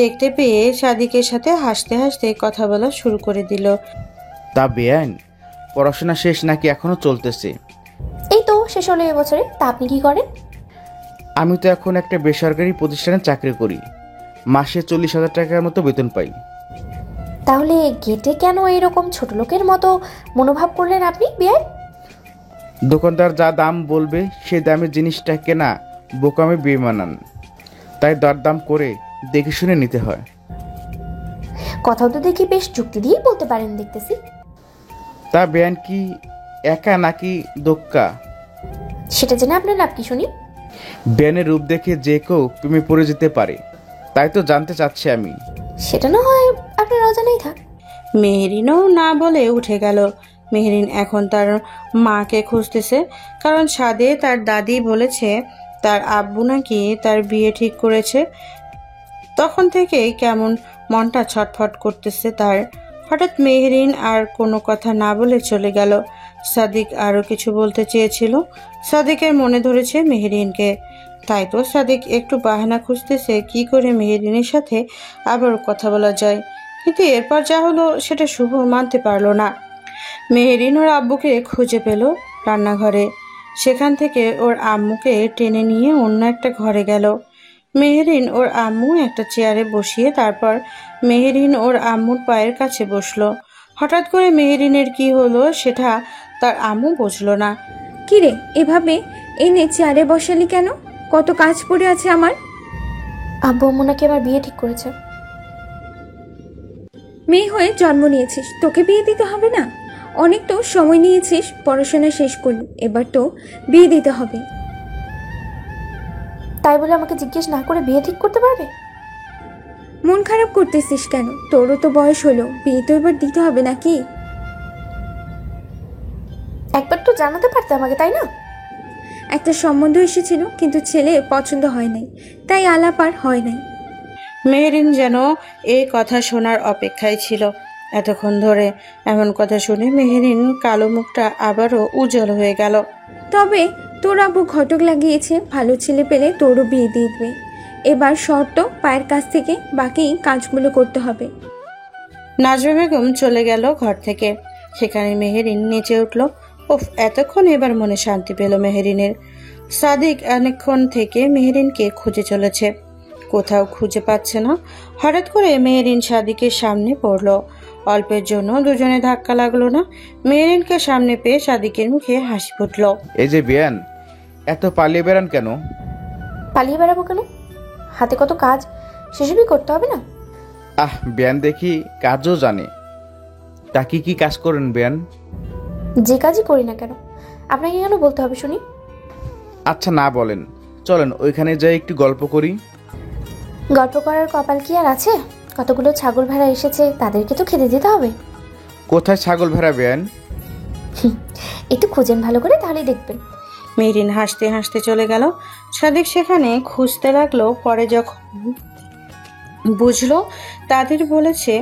দেখতে পেয়ে সাদিকের সাথে হাসতে হাসতে কথা বলা শুরু করে দিল। তা বেয়ান, পড়াশোনা শেষ নাকি এখনো চলতেছে? এই তো শেষ হলো এবছরে। তা আপনি কি করেন? আমি তো এখন একটা বেসরকারি প্রতিষ্ঠানে চাকরি করি, মাসে 40,000 টাকার মতো বেতন পাই। তাহলে গেটে কেন এরকম ছোট লোকের মতো মনোভাব করলেন আপনি বেয়াই? দোকানদার যা দাম বলবে সে দামে জিনিসটা কেনা বোকামে বেমানান, তাই দরদাম করে দেখে শুনে নিতে হয়। কথাও তো দেখি বেশ যুক্তি দিয়েই বলতে পারেন দেখতেছি। তা বেয়ান কি একা নাকি দোক্কা? সেটা জেনে আপনার লাভ কি শুনি? বেয়ানের রূপ দেখে যে কেউ প্রেমে পড়ে যেতে পারে, তাই তো জানতে চাচ্ছি আমি। সেটা না হয় আপনার অজানাই থাক। মেহেরিনও না বলে উঠে গেল। মেহেরিন এখন তার মাকে খুঁজতেছে, কারণ সাদে তার দাদি বলেছে তার আব্বু নাকি তার বিয়ে ঠিক করেছে। তখন থেকেই কেমন মনটা ছটফট করতেছে তার। হঠাৎ মেহেরিন আর কোনো কথা না বলে চলে গেল। সাদিক আরও কিছু বলতে চেয়েছিল। সাদিকের মনে ধরেছে মেহেরিনকে, তাই তো সাদিক একটু বাহানা খুঁজতেছে কি করে মেহেরিনের সাথে আবার কথা বলা যায়। কিন্তু এরপর যা হলো সেটা শুভ মানতে পারল না। মেহেরিন ওর আব্বুকে খুঁজে পেল রান্নাঘরে। সেখান থেকে ওর আম্মুকে টেনে নিয়ে অন্য একটা ঘরে গেল। মেহেরিন ওর আম্মু একটা চেয়ারে বসিয়ে তারপর মেহেরিন ওর আম্মুর পায়ের কাছে বসলো। হঠাৎ করে মেহেরিনের কি হলো সেটা তার আম্মু বুঝলো না। কিরে, এভাবে এনে চেয়ারে বসালি কেন? কত কাজ পড়ে আছে আমার। আব্বু আম্মু নাকি আমার বিয়ে ঠিক করেছে। মেয়ে হয়ে জন্ম নিয়েছিস, তোকে বিয়ে দিতে হবে না? অনেক তো সময় নিয়েছিস, পড়াশোনা শেষ করলি, এবার তো বিয়ে দিতে হবে। তাই বলে আমাকে জিজ্ঞেস না করে বিয়ে ঠিক করতে পারবে? মন খারাপ করতেছিস কেন? তোরও তো বয়স হলো, বিয়ে তো এবার দিতে হবে নাকি? একবার তো জানাতে পারতে আমাকে, তাই না? একটা সম্বন্ধ এসেছিল, কিন্তু ছেলে পছন্দ হয় নাই, তাই আলাপ আর হয় নাই। মেহেরিন যেন এই কথা শোনার অপেক্ষায় ছিল এতক্ষণ ধরে। এমন কথা শুনে মেহেরিন কালো মুখটা আবারও উজ্জ্বল হয়ে গেল। তবে তোর আব্বু ঘটক লাগিয়েছে, ভালো ছেলে পেলে তোরও বিয়ে দিয়ে দেবে। এবার শর্ত, পায়ের কাছ থেকে বাকি কাজগুলো করতে হবে। নাজমা বেগম চলে গেল ঘর থেকে। সেখানে মেহেরিন নেচে উঠল। উফ, এতক্ষণ এবার মনে শান্তি পেল মেহেরিনের। সাদিক অনেকক্ষণ থেকে মেহেরিনকে খুঁজে চলেছে, কোথাও খুঁজে পাচ্ছে না। হঠাৎ করে মেহেরিন সাদিকের সামনে পড়ল। অল্পের জন্য দুজনে ধাক্কা লাগলো না। মেহেরিনকে সামনে পেয়ে সাদিকের মুখে হাসি ফুটল। এই যে বেয়ান, এত পালিয়ে বেড়ান কেন? পালিয়ে বেড়াবো কেন? হাতে কত কাজ, সেসবই করতে হবে না? বেয়ান দেখি কাজও জানে। তা কি কাজ করেন বেয়ান? যে কাজই করি না কেন আপনাকে কেন বলতে হবে শুনি? আচ্ছা না বলেন, চলেন ওইখানে যাই একটু গল্প করি। গল্প করার কপাল কি আর আছে? কতগুলো ছাগল ভেড়া এসেছে, তাদেরকে তো খেতে দিতে হবে। কোথায় ছাগল ভেড়া বেয়ান? একটু খুঁজেন ভালো করে, তাহলেই দেখবেন। মেহেরিন হাসতে হাসতে চলে গেল। সাদিক সেখানে খুঁজতে লাগলো। পরে যখন বুঝলো তাদের বলেছে,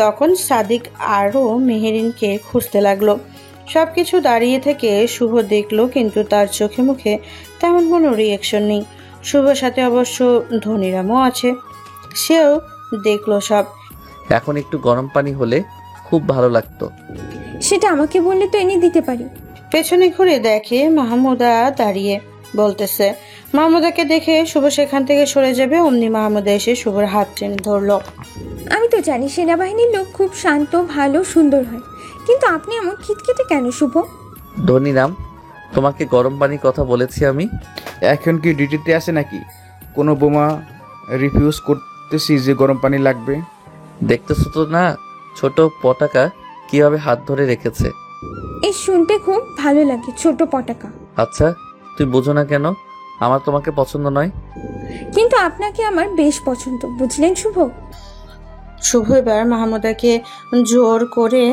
তখন সাদিক আরও মেহেরিনকে খুঁজতে লাগলো। সবকিছু দাঁড়িয়ে থেকে শুভ দেখলো, কিন্তু তার চোখে মুখে তেমন কোনো রিয়াকশন নেই। শুভর সাথে অবশ্য ধনীরামও আছে, সেও দেখলো সব। এখন একটু গরম পানি হলে খুব ভালো লাগতো। সেটা আমাকে বললে তো এনে দিতে পারি। পেছনে ঘুরে দেখে মাহমুদা দাঁড়িয়ে বলতেছে। মাহমুদাকে দেখে শুভ সেখান থেকে সরে যাবে, অমনি মাহমুদা এসে শুভর হাত টেনে ধরলো। আমি তো জানি সেনাবাহিনীর লোক খুব শান্ত, ভালো, সুন্দর হয়, কিন্তু আপনি এমন খিটখিটে কেন শুভ? ধনীরাম, তোমাকে গরম পানির কথা বলেছি আমি। এখন কি ডিউটিতে আছে নাকি? কোনো বোমা রিফিউজ করতেছি যে গরম পানি লাগবে? দেখতেছো তো না ছোট পটাকা কিভাবে হাত ধরে রেখেছে। এই শুনতে খুব ভালো লাগে, ছোট পটাকা। আচ্ছা তুই বোঝো না কেন আমার তোমাকে পছন্দ নয়? কিন্তু আপনাকে আমার বেশ পছন্দ, বুঝলেন শুভ? শুভ এবার মাহমুদাকে জোর করে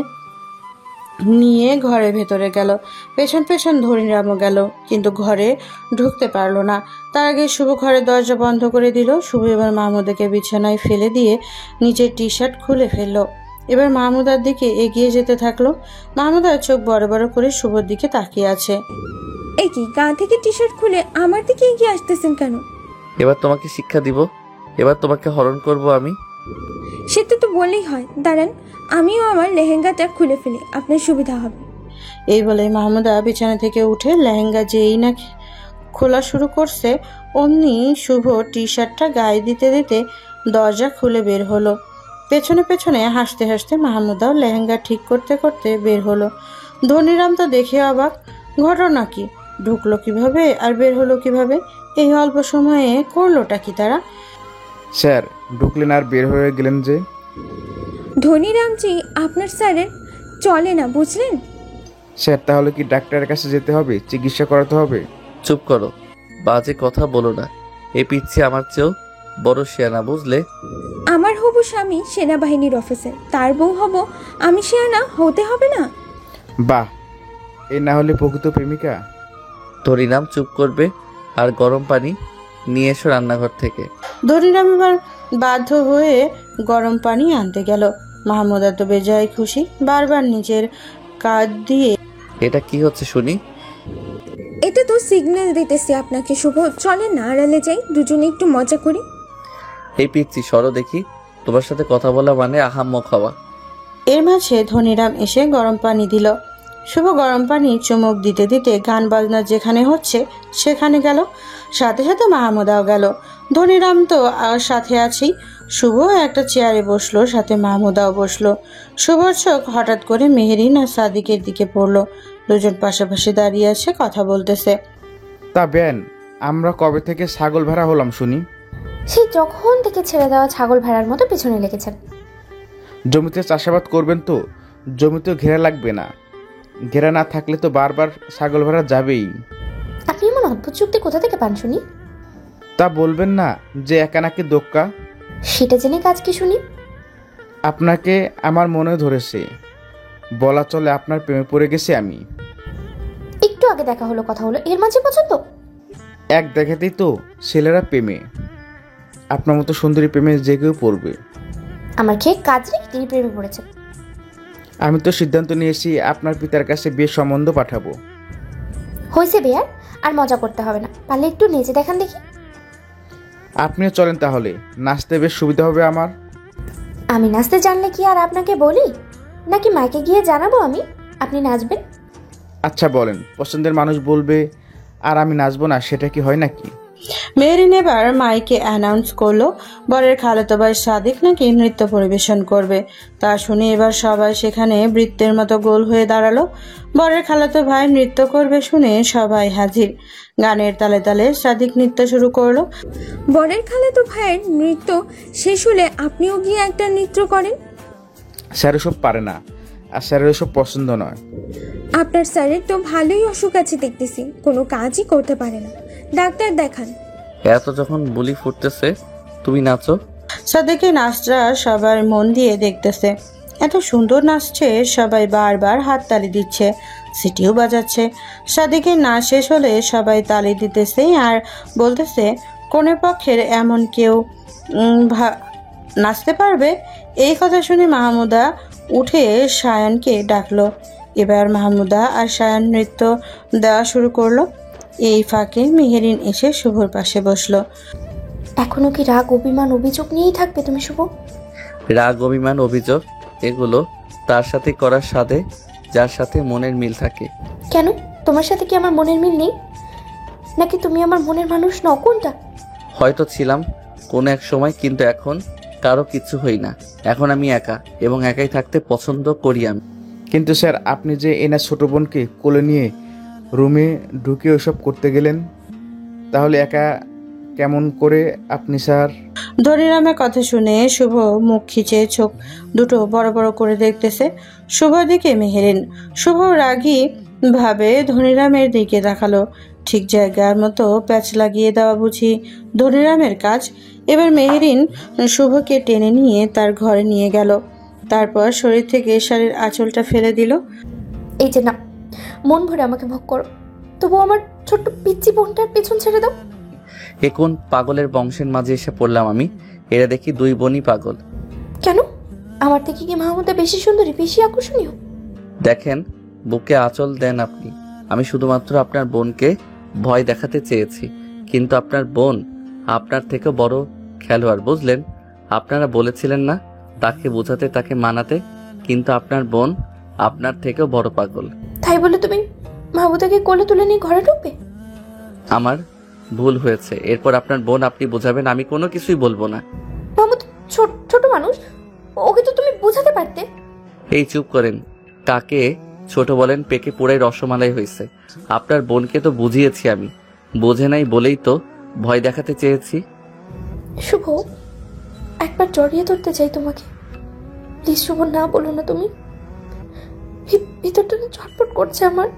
নিয়ে ঘরের ভেতরে গেল। পেছন পেছন ধনিরামও গেল, কিন্তু ঘরে ঢুকতে পারলো না। তার আগে শুভ ঘরের দরজা বন্ধ করে দিল। শুভ এবার মাহমুদাকে বিছানায় ফেলে দিয়ে নিচের টি শার্ট খুলে ফেললো। এবার মাহমুদার দিকে এগিয়ে যেতে থাকলো। মাহমুদার চোখ বড় বড় করে শুভর দিকে তাকিয়ে আছে। এই কি, গা থেকে টি শার্ট খুলে আমার দিকে এগিয়ে আসতেছেন কেন? এবার তোমাকে শিক্ষা দিব, এবার তোমাকে হরণ করব আমি। সেটা তো বললেই হয়। দাঁড়ান, আমিও আমার লেহেঙ্গাটা খুলে ফেলি, আপনার সুবিধা হবে। এই বলে মাহমুদা বিছানা থেকে উঠে লেহেঙ্গা যেই না খোলা শুরু করছে, অমনি শুভ টি শার্টটা গায়ে দিতে দিতে দরজা খুলে বের হলো। পেছনে পেছনে হাসতে হাসতে মাহমুদাও লেহেঙ্গা ঠিক করতে করতে বের হলো। ধনিরাম তো দেখে অবাক, ঘটনা কি, ঢুকলো কিভাবে আর বের হলো কিভাবে, এই অল্প সময়ে করলোটা কি তারা? স্যার ঢুকলেন আর বের হয়ে গেলেন যে? ধনিরামজি, আপনার স্যারের চলে না, বুঝলেন? স্যার তাহলে কি ডাক্তারের কাছে যেতে হবে, চিকিৎসা করাতে হবে? চুপ করো, বাজে কথা বলো না। এই পিচ্ছি আমার চেয়েও বড় শিয়ানা, বুঝলে? আমার হবু স্বামী সেনাবাহিনীর অফিসার, তার বউ হব আমি, শিয়ানা হতে হবে না? বাহ, এ না হলে প্রকৃত প্রেমিকা। ধরিনাম চুপ করবে আর গরম পানি নিয়ে এসো রান্নাঘর থেকে। ধনিরাম এবার বাধ্য হয়ে গরম পানি আনতে গেল। মাহমুদা তো বেজায় খুশি, বারবার নিজের কাঁধ দিয়ে এটা কি হচ্ছে শুনি? এটা তো সিগন্যাল দিতেছি আপনাকে শুভ, চলেন না আড়ালে যাই, দুজনে একটু মজা করি। এই পিচ্ছি সরো দেখি, তোমার সাথে কথা বলা মানে আহাম্মক হওয়া। এর মাঝে ধনিরাম এসে গরম পানি দিল। শুভ গরম পানি চুমুক দিতে দিতে গান বাজনা যেখানে হচ্ছে সেখানে গেল, সাথে সাথে মাহমুদাও গেল। ধনিরাম তো সাথে আছেই। শুভ একটা চেয়ারে বসলো, সাথে মাহমুদাও বসলো। শুভর চোখ হঠাৎ করে মেহেরিন আর সাদিকের দিকে পড়লো। দুজন পাশাপাশি দাঁড়িয়ে আছে, কথা বলতেছে। তা বেন, আমরা কবে থেকে ছাগল ভেড়া হলাম শুনি? সেই যখন থেকে ছেড়ে দেওয়া ছাগল ভেড়ার মতো পিছনে লেগেছেন। জমিতে চাষাবাদ করবেন তো জমিতে ঘেরা লাগবে না, ঘেরা না থাকলে তো বারবার ছাগল ভেড়া যাবেই। আপনি এমন অদ্ভুত যুক্তি কোথা থেকে পান শুনি? তা বলবেন না যে একা নাকি দোক্কা? সেটা জেনে কাজ কি শুনি? আপনাকে আমার মনে ধরেছে, বলা চলে আপনার প্রেমে পড়ে গেছি আমি। একটু আগে দেখা হলো, কথা হলো, এর মাঝে পছন্দ? এক দেখাতেই তো ছেলেরা প্রেমে, আপনার মতো সুন্দরী প্রেমে যে কেউ পড়বে। আমার খেয়ে কাজ রেখে তিনি প্রেমে পড়েছেন। আমি তো সিদ্ধান্ত নিয়েছি আপনার পিতার কাছে বিয়ের সম্বন্ধ পাঠাবো। হয়েছে বেয়ার, আর মজা করতে হবে না, পারলে একটু নেচে দেখান দেখি। আপনিও চলেন তাহলে, নাচতে বেশ সুবিধা হবে আমার। আমি নাচতে জানলে কি আর আপনাকে বলি, নাকি মাইকে গিয়ে জানাবো আমি আপনি নাচবেন? আচ্ছা বলেন, পছন্দের মানুষ বলবে আর আমি নাচবো না, সেটা কি হয় নাকি? মেহরিন এবার মাইকে অ্যানাউন্স করলো বরের খালাতো ভাই সাদিক নাকি নৃত্য পরিবেশন করবে। তা শুনে এবার সবাই সেখানে বৃত্তের মতো গোল হয়ে দাঁড়ালো। বরের খালাতো ভাই নৃত্য করবে শুনে সবাই হাজির। গানের তালে তালে সাদিক নৃত্য শুরু করলো। বরের খালাতো ভাইয়ের নৃত্য শেষ হলে আপনিও গিয়ে একটা নৃত্য করেন। স্যার এসব পারে না, আর স্যারের এসব পছন্দ নয়। আপনার স্যারের তো ভালোই অসুখ আছে দেখতেছি, কোনো কাজই করতে পারে না, ডাক্তার দেখান। এত যখন বুলি ফুটতেছে তুমি নাচো। সাদিকের নাচটা সবার মন দিয়ে দেখতেছে, এত সুন্দর নাচছে, সবাই বারবার হাততালি দিচ্ছে, সিটিও বাজাচ্ছে। সাদিকের নাচ শেষ হলে সবাই তালি দিতেছে আর বলতেছে কনের পক্ষের এমন কেউ নাচতে পারবে। এই কথা শুনে মাহমুদা উঠে সায়ানকে ডাকলো। এবার মাহমুদা আর সায়ান নৃত্য দেওয়া শুরু করলো। এই ফাঁকে মেহেরিন এসে শুভর পাশে বসলো। এখনো কি রাগ অভিমান অভিযোগ নিয়েই থাকবে তুমি শুভ? রাগ অভিমান অভিযোগ এগুলো তার সাথে করার সাথে যার সাথে মনের মিল থাকে। কেন, তোমার সাথে কি আমার মনের মিল নেই, নাকি তুমি আমার মনের মানুষ নও, কোনটা? হয়তো ছিলাম কোনো এক সময়, কিন্তু এখন কারো কিছু হই না। এখন আমি একা এবং একাই থাকতে পছন্দ করি আমি। কিন্তু স্যার আপনি যে এনার ছোট বোনকে কোলে নিয়ে রুমে ঢুকে ওসব করতে গেলেন? তাহলে একা কেমন করে আপনি স্যার? ধনিরামের কথা শুনে শুভ মুখ খিচে চোখ দুটো বড় বড় করে দেখতেছে শুভর দিকে মেহেরিন। শুভ রাগী ভাবে ধনিরামের দিকে তাকালো। ঠিক জায়গার মতো প্যাচ লাগিয়ে দেওয়া বুঝি ধনিরামের কাজ। এবার মেহেরিন শুভকে টেনে নিয়ে তার ঘরে নিয়ে গেল। তারপর শরীর থেকে শাড়ির আঁচলটা ফেলে দিল। এই যে না, মন ভরে আমাকে ভোগ করো, তবু আমার ছোট্ট পিচ্চি বোনটার পেছন ছেড়ে দাও। এ কোন পাগলের বংশের মাঝে এসে পড়লাম আমি? এরা দেখি দুই বোনই পাগল। কেন? আমার থেকে কি মাহমুদা বেশি সুন্দরী, বেশি আকর্ষণীয়? দেখেন, বুকে আঁচল দেন আপনি। আমি শুধুমাত্র আপনার বোনকে ভয় দেখাতে চেয়েছি, কিন্তু আপনার বোন আপনার থেকে বড় খেলোয়াড়, বুঝলেন? আপনারা বলেছিলেন না তাকে বোঝাতে, তাকে মানাতে, কিন্তু আপনার বোন আপনার থেকেও বড় পাগল। তাই বলে তুমি মাহমুদাকে কোলে তুলে নিয়ে ঘরে ঢুকবে? আমার ভুল হয়েছে। এরপর আপনার বোন আপনি বোঝাবেন, আমি কোনো কিছুই বলবো না। মাহমুদ ছোট মানুষ, ওকে তো তুমি বোঝাতে পারতে। এই চুপ করেন। কাকে ছোট বলেন? পেকে পুরাই রসমালাই হয়েছে। আপনার বোনকে তো বুঝিয়েছি আমি, বোঝে নাই বলেই তো ভয় দেখাতে চেয়েছি। শুভ, একবার জড়িয়ে ধরতে চাই তোমাকে। প্লিজ শুভ, না বলো না তুমি। ভিতরটা ছটফট করছে আমার।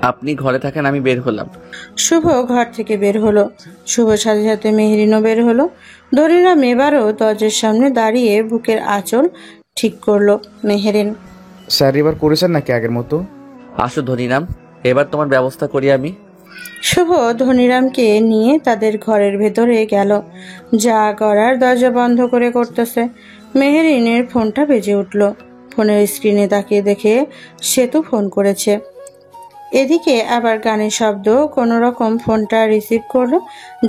আপনি ঘরে থাকেন, আমি বের হলাম। শুভ ঘর থেকে বের হলো। শুভর সাথে সাথে মেহেরিনও বের হলো। ধনিরাম এবারও দরজার সামনে দাঁড়িয়ে বুকের আঁচল ঠিক করলো। মেহেরিন: স্যার এবার করেছেন নাকি আগের মতো? আসো ধনিরাম, এবার তোমার ব্যবস্থা করি আমি। শুভ ধনিরামকে নিয়ে তাদের ঘরের ভেতরে গেল। যা করার দরজা বন্ধ করে করতেছে। মেহেরিনের ফোনটা বেজে উঠল। ফোনের স্ক্রিনে তাকিয়ে দেখে সেতু ফোন করেছে। এদিকে আবার গানের শব্দ। কোনো রকম ফোনটা রিসিভ করলো।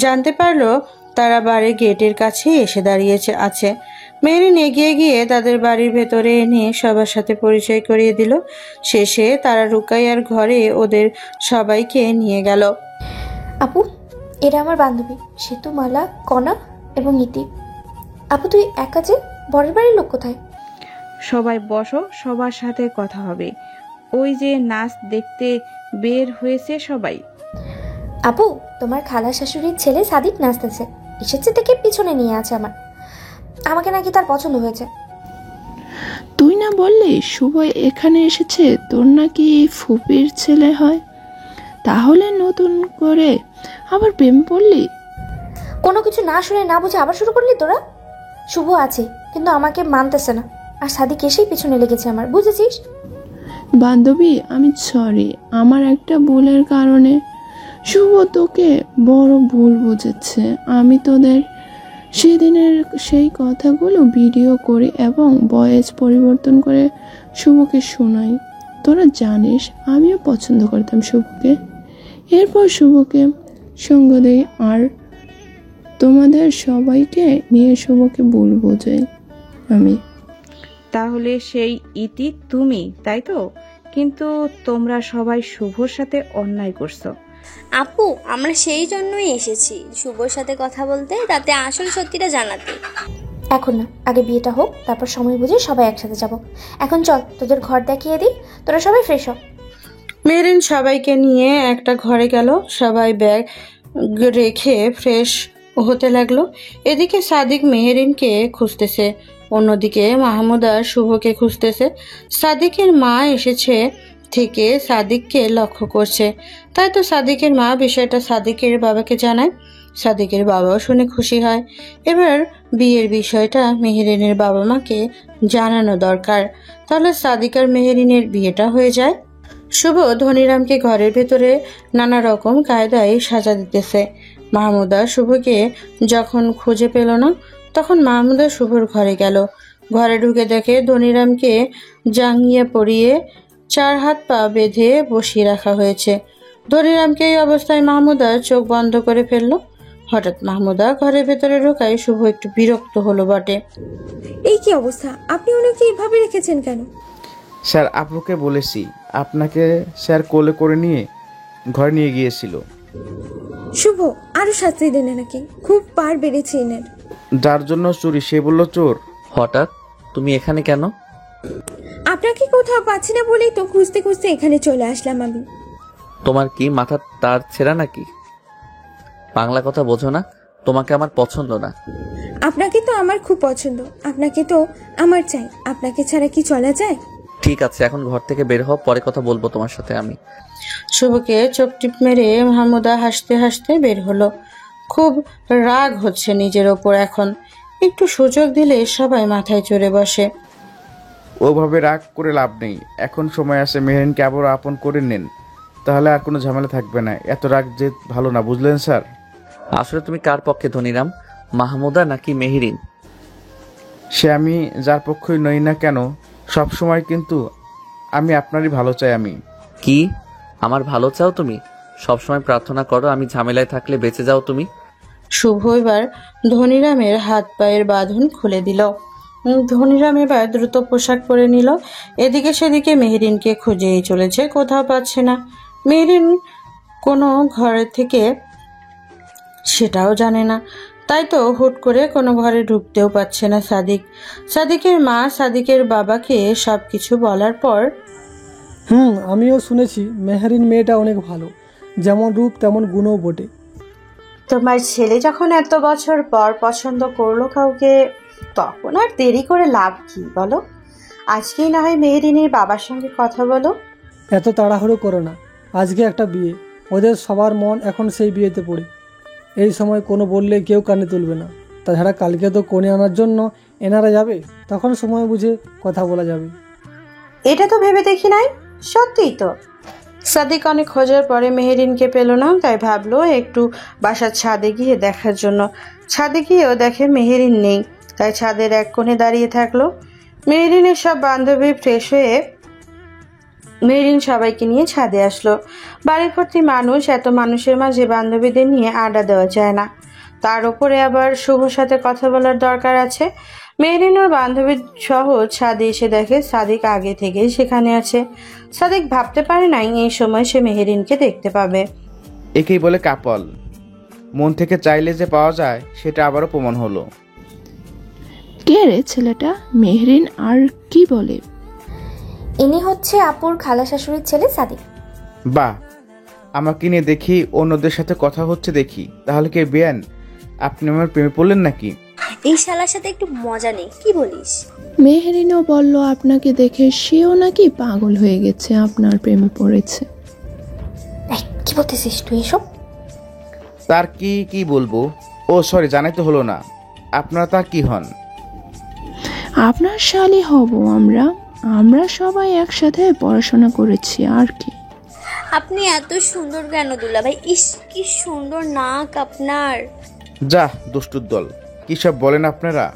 জানতে পারলো তারা বাড়ির গেটের কাছে এসে দাঁড়িয়েছে আছে। মেহেরিন এগিয়ে গিয়ে তাদের বাড়ির ভেতরে এনে সবার সাথে পরিচয় করিয়ে দিল। শেষে তারা রুকাইয়ার ঘরে ওদের সবাইকে নিয়ে গেল। আপু, এরা আমার বান্ধবী সেতু, মালা, কণা এবং ইতি। আপু তুই একা যে, বরের বাড়ির লোক কোথায়? সবাই বসো, সবার সাথে কথা হবে। ওই যে নাচ দেখতে বের হয়েছে সবাই। আপু, তোমার খালা শাশুড়ির ছেলে সাদিক নাচতেছে, এসেছে থেকে পিছনে নিয়ে আছে আমাকে নাকি তার পছন্দ হয়েছে। তুই না বললি শুভ এখানে এসেছে, তোর নাকি ফুপির ছেলে হয়, তাহলে নতুন করে আবার প্রেম পড়লি? কোনো কিছু না শুনে না বুঝে আবার শুরু করলি তোরা। শুভ আছে কিন্তু আমাকে মানতেছে না, আর সাদিক এসেই পিছনে লেগেছে আমার, বুঝেছিস? বান্ধবী, আমি সরি, আমার একটা ভুলের কারণে শুভ তোকে বড় ভুল বুঝেছে। আমি তোদের সেদিনের সেই কথাগুলো ভিডিও করি এবং ভয়েস পরিবর্তন করে শুভকে শোনাই। তোরা জানিস আমিও পছন্দ করতাম শুভকে। এরপর শুভকে সঙ্গ দেই আর তোমাদের সবাইকে নিয়ে শুভকে ভুল বোঝাই আমি। তাহলে সেই ইতি তুমি, তাই তো? কিন্তু তোমরা সবাই শুভর সাথে অন্যায় করছো। আপু, আমরা সেই জন্যই এসেছি শুভর সাথে কথা বলতে, তাতে আসল সত্যিটা জানাতে। এখন না, আগে বিয়েটা হোক, তারপর সময় বুঝে সবাই একসাথে যাব। এখন চল তোদের ঘর দেখিয়ে দিই, তোরা সবাই ফ্রেশ হ। মেহেরিন সবাইকে নিয়ে একটা ঘরে গেল। সবাই ব্যাগ রেখে ফ্রেশ হতে লাগলো। এদিকে সাদিক মেহেরিনকে খুঁজতেছে, অন্যদিকে মাহমুদা শুভকে খুঁজতেছে। সাদিকের মা এসেছে থেকে সাদিককে লক্ষ্য করছে, তাই তো সাদিকের মা বিষয়টা সাদিকের বাবাকে জানায়। সাদিকের বাবাও শুনে খুশি হয়। এবার বিয়ের বিষয়টা মেহেরিনের বাবা মাকে জানানো দরকার, তাহলে সাদিক আর মেহেরিনের বিয়েটা হয়ে যায়। শুভ ধনিরামকে ঘরের ভেতরে নানা রকম কায়দায় সাজা দিতেছে। মাহমুদা শুভকে যখন খুঁজে পেল না, তখন মাহমুদা শুভর ঘরে গেল। ঘরে ঢুকে দেখে ধনিরামকে জাঙ্গিয়া পরিয়ে 4 হাত পা বেঁধে বসিয়ে রাখা হয়েছে। ধনিরামকে এই অবস্থায় মাহমুদা চোখ বন্ধ করে ফেলল। হঠাৎ মাহমুদা ঘরের ভেতরে ঢোকায় শুভ একটু বিরক্ত হলো বটে। এই কি অবস্থা? আপনি ওনাকে এভাবে রেখেছেন কেন? স্যার আপুকে বলেছি, আপনাকে স্যার কোলে করে নিয়ে ঘরে নিয়ে গিয়েছিল। শুভ, আরো শাস্তি দেন নাকি? খুব পার বেড়েছে এনার। যার জন্য চুরি সে বলল চোর। হঠাৎ তুমি এখানে কেন? আপনাকে কোথাও পাচ্ছি না বলেই তো খুঁজতে খুঁজতে এখানে চলে আসলাম আমি। তোমার কি মাথার তার ছেঁড়া নাকি? বাংলা কথা বোঝো না? তোমাকে আমার পছন্দ না। আপনাকে তো আমার খুব পছন্দ, আপনাকে তো আমার চাই। আপনাকে ছাড়া কি চলা যায়? ঠিক আছে, এখন ঘর থেকে বের হও, পরে কথা বলবো তোমার সাথে আমি। শুভকে চোখ টিপ মেরে মাহমুদা হাসতে হাসতে বের হলো। খুব রাগ হচ্ছে নিজের ওপর এখন। একটু সুযোগ দিলে সবাই মাথায় চড়ে বসে। ওভাবে রাগ করে লাভ নেই। এখন সময় আছে, মেহেরিনকে আবারও আপন করে নেন, তাহলে আর কোনো ঝামেলা থাকবে না। এত রাগ যে ভালো না, বুঝলেন স্যার? আসলে তুমি কার পক্ষে ধনীরাম, মাহমুদা নাকি মেহেরিন? সে আমি যার পক্ষই নই না কেন, সব সময় কিন্তু আমি আপনারই ভালো চাই। আমি কি আমার ভালো চাও তুমি? সবসময় প্রার্থনা করো আমি ঝামেলায় থাকলে বেঁচে যাও তুমি। শুভ এবার ধনীরামের হাত পায়ের বাঁধন খুলে দিল। ধনীরাম এবার দ্রুত পোশাক পরে নিল। এদিকে সেদিকে মেহেরিনকে খুঁজেই চলেছে, কোথাও পাচ্ছে না। মেহেরিন কোনো ঘরে থেকে সেটাও জানে না, তাই তো হুট করে কোনো ঘরে ঢুকতেও পারছে না সাদিকের মা সাদিকের বাবাকে সব কিছু বলার পর, আমিও শুনেছি মেহেরিন মেয়েটা অনেক ভালো, যেমন রূপ তেমন গুণও বটে। তোমার ছেলে যখন এত বছর পর পছন্দ করলো কাউকে, তখন আর দেরি করে লাভ কি বলো? আজকেই না হয় মেহেরিনের বাবার সঙ্গে কথা বলো। এত তাড়াহুড়ো করো না, আজকে একটা বিয়ে, ওদের সবার মন এখন সেই বিয়েতে পড়ে। এই সময় কোনো বললে কেউ কানে তুলবে না। তাছাড়া কালকে তো কনে আনার জন্য এনারা যাবে, তখন সময় বুঝে কথা বলা যাবে। এটা তো ভেবে দেখি নাই, সত্যিই তো। সাদিক অনেক খোঁজার পরে মেহেরিনকে পেল না, তাই ভাবলো একটু বাসার ছাদে গিয়ে দেখার জন্য। ছাদে গিয়েও দেখে মেহেরিন নেই, তাই ছাদের এক কোণে দাঁড়িয়ে থাকলো। মেহেরিনের সব বান্ধবী ফ্রেশ হয়ে মেহেরিন সবাইকে নিয়ে ছাদে আসলো। বাড়ি ভর্তি মানুষ, এত মানুষের মাঝে বান্ধবীদের নিয়ে আড্ডা দেওয়া যায় না। তার উপরে আবার শুভর সাথে কথা বলার দরকার আছে। মেহেরিন ওর বান্ধবী সহ ছাদে এসে দেখে সাদিক আগে থেকেই সেখানে আছে। সাদিক ভাবতে পারে নাই এই সময় সে মেহেরিনকে দেখতে পাবে। একেই বলে কাপল। মন থেকে চাইলে যে পাওয়া যায়, সেটা আবারও প্রমাণ হলো। কে রে ছেলেটা? মেহরিন আর কি বলে? ইনি হচ্ছে আপুর খালা শাশুড়ির ছেলে সাদিক। বাহ, আমাকে নিয়ে দেখি অন্যদের সাথে কথা হচ্ছে দেখি, তাহলে কে বেয়ান? আপনি আমার প্রেমে পড়লেন নাকি? এই শালার সাথে একটু মজা নেই, কি বলিস? মেহরিনও বলল আপনাকে দেখে সেও নাকি পাগল হয়ে গেছে, আপনার প্রেমে পড়েছে। কি বলতেছিস তুই এসব? তার কি বলবো? ও সরি, জানাই তো হলো না। আপনারা তার কি হন? আপনার শালি হব আমরা সবাই একসাথে পড়াশোনা করেছি আর কি। আপনি এত সুন্দর কেন দুলাভাই? ইস কি সুন্দর নাক আপনার। যা দুষ্টুর দল, কি সব বলেন আপনারা?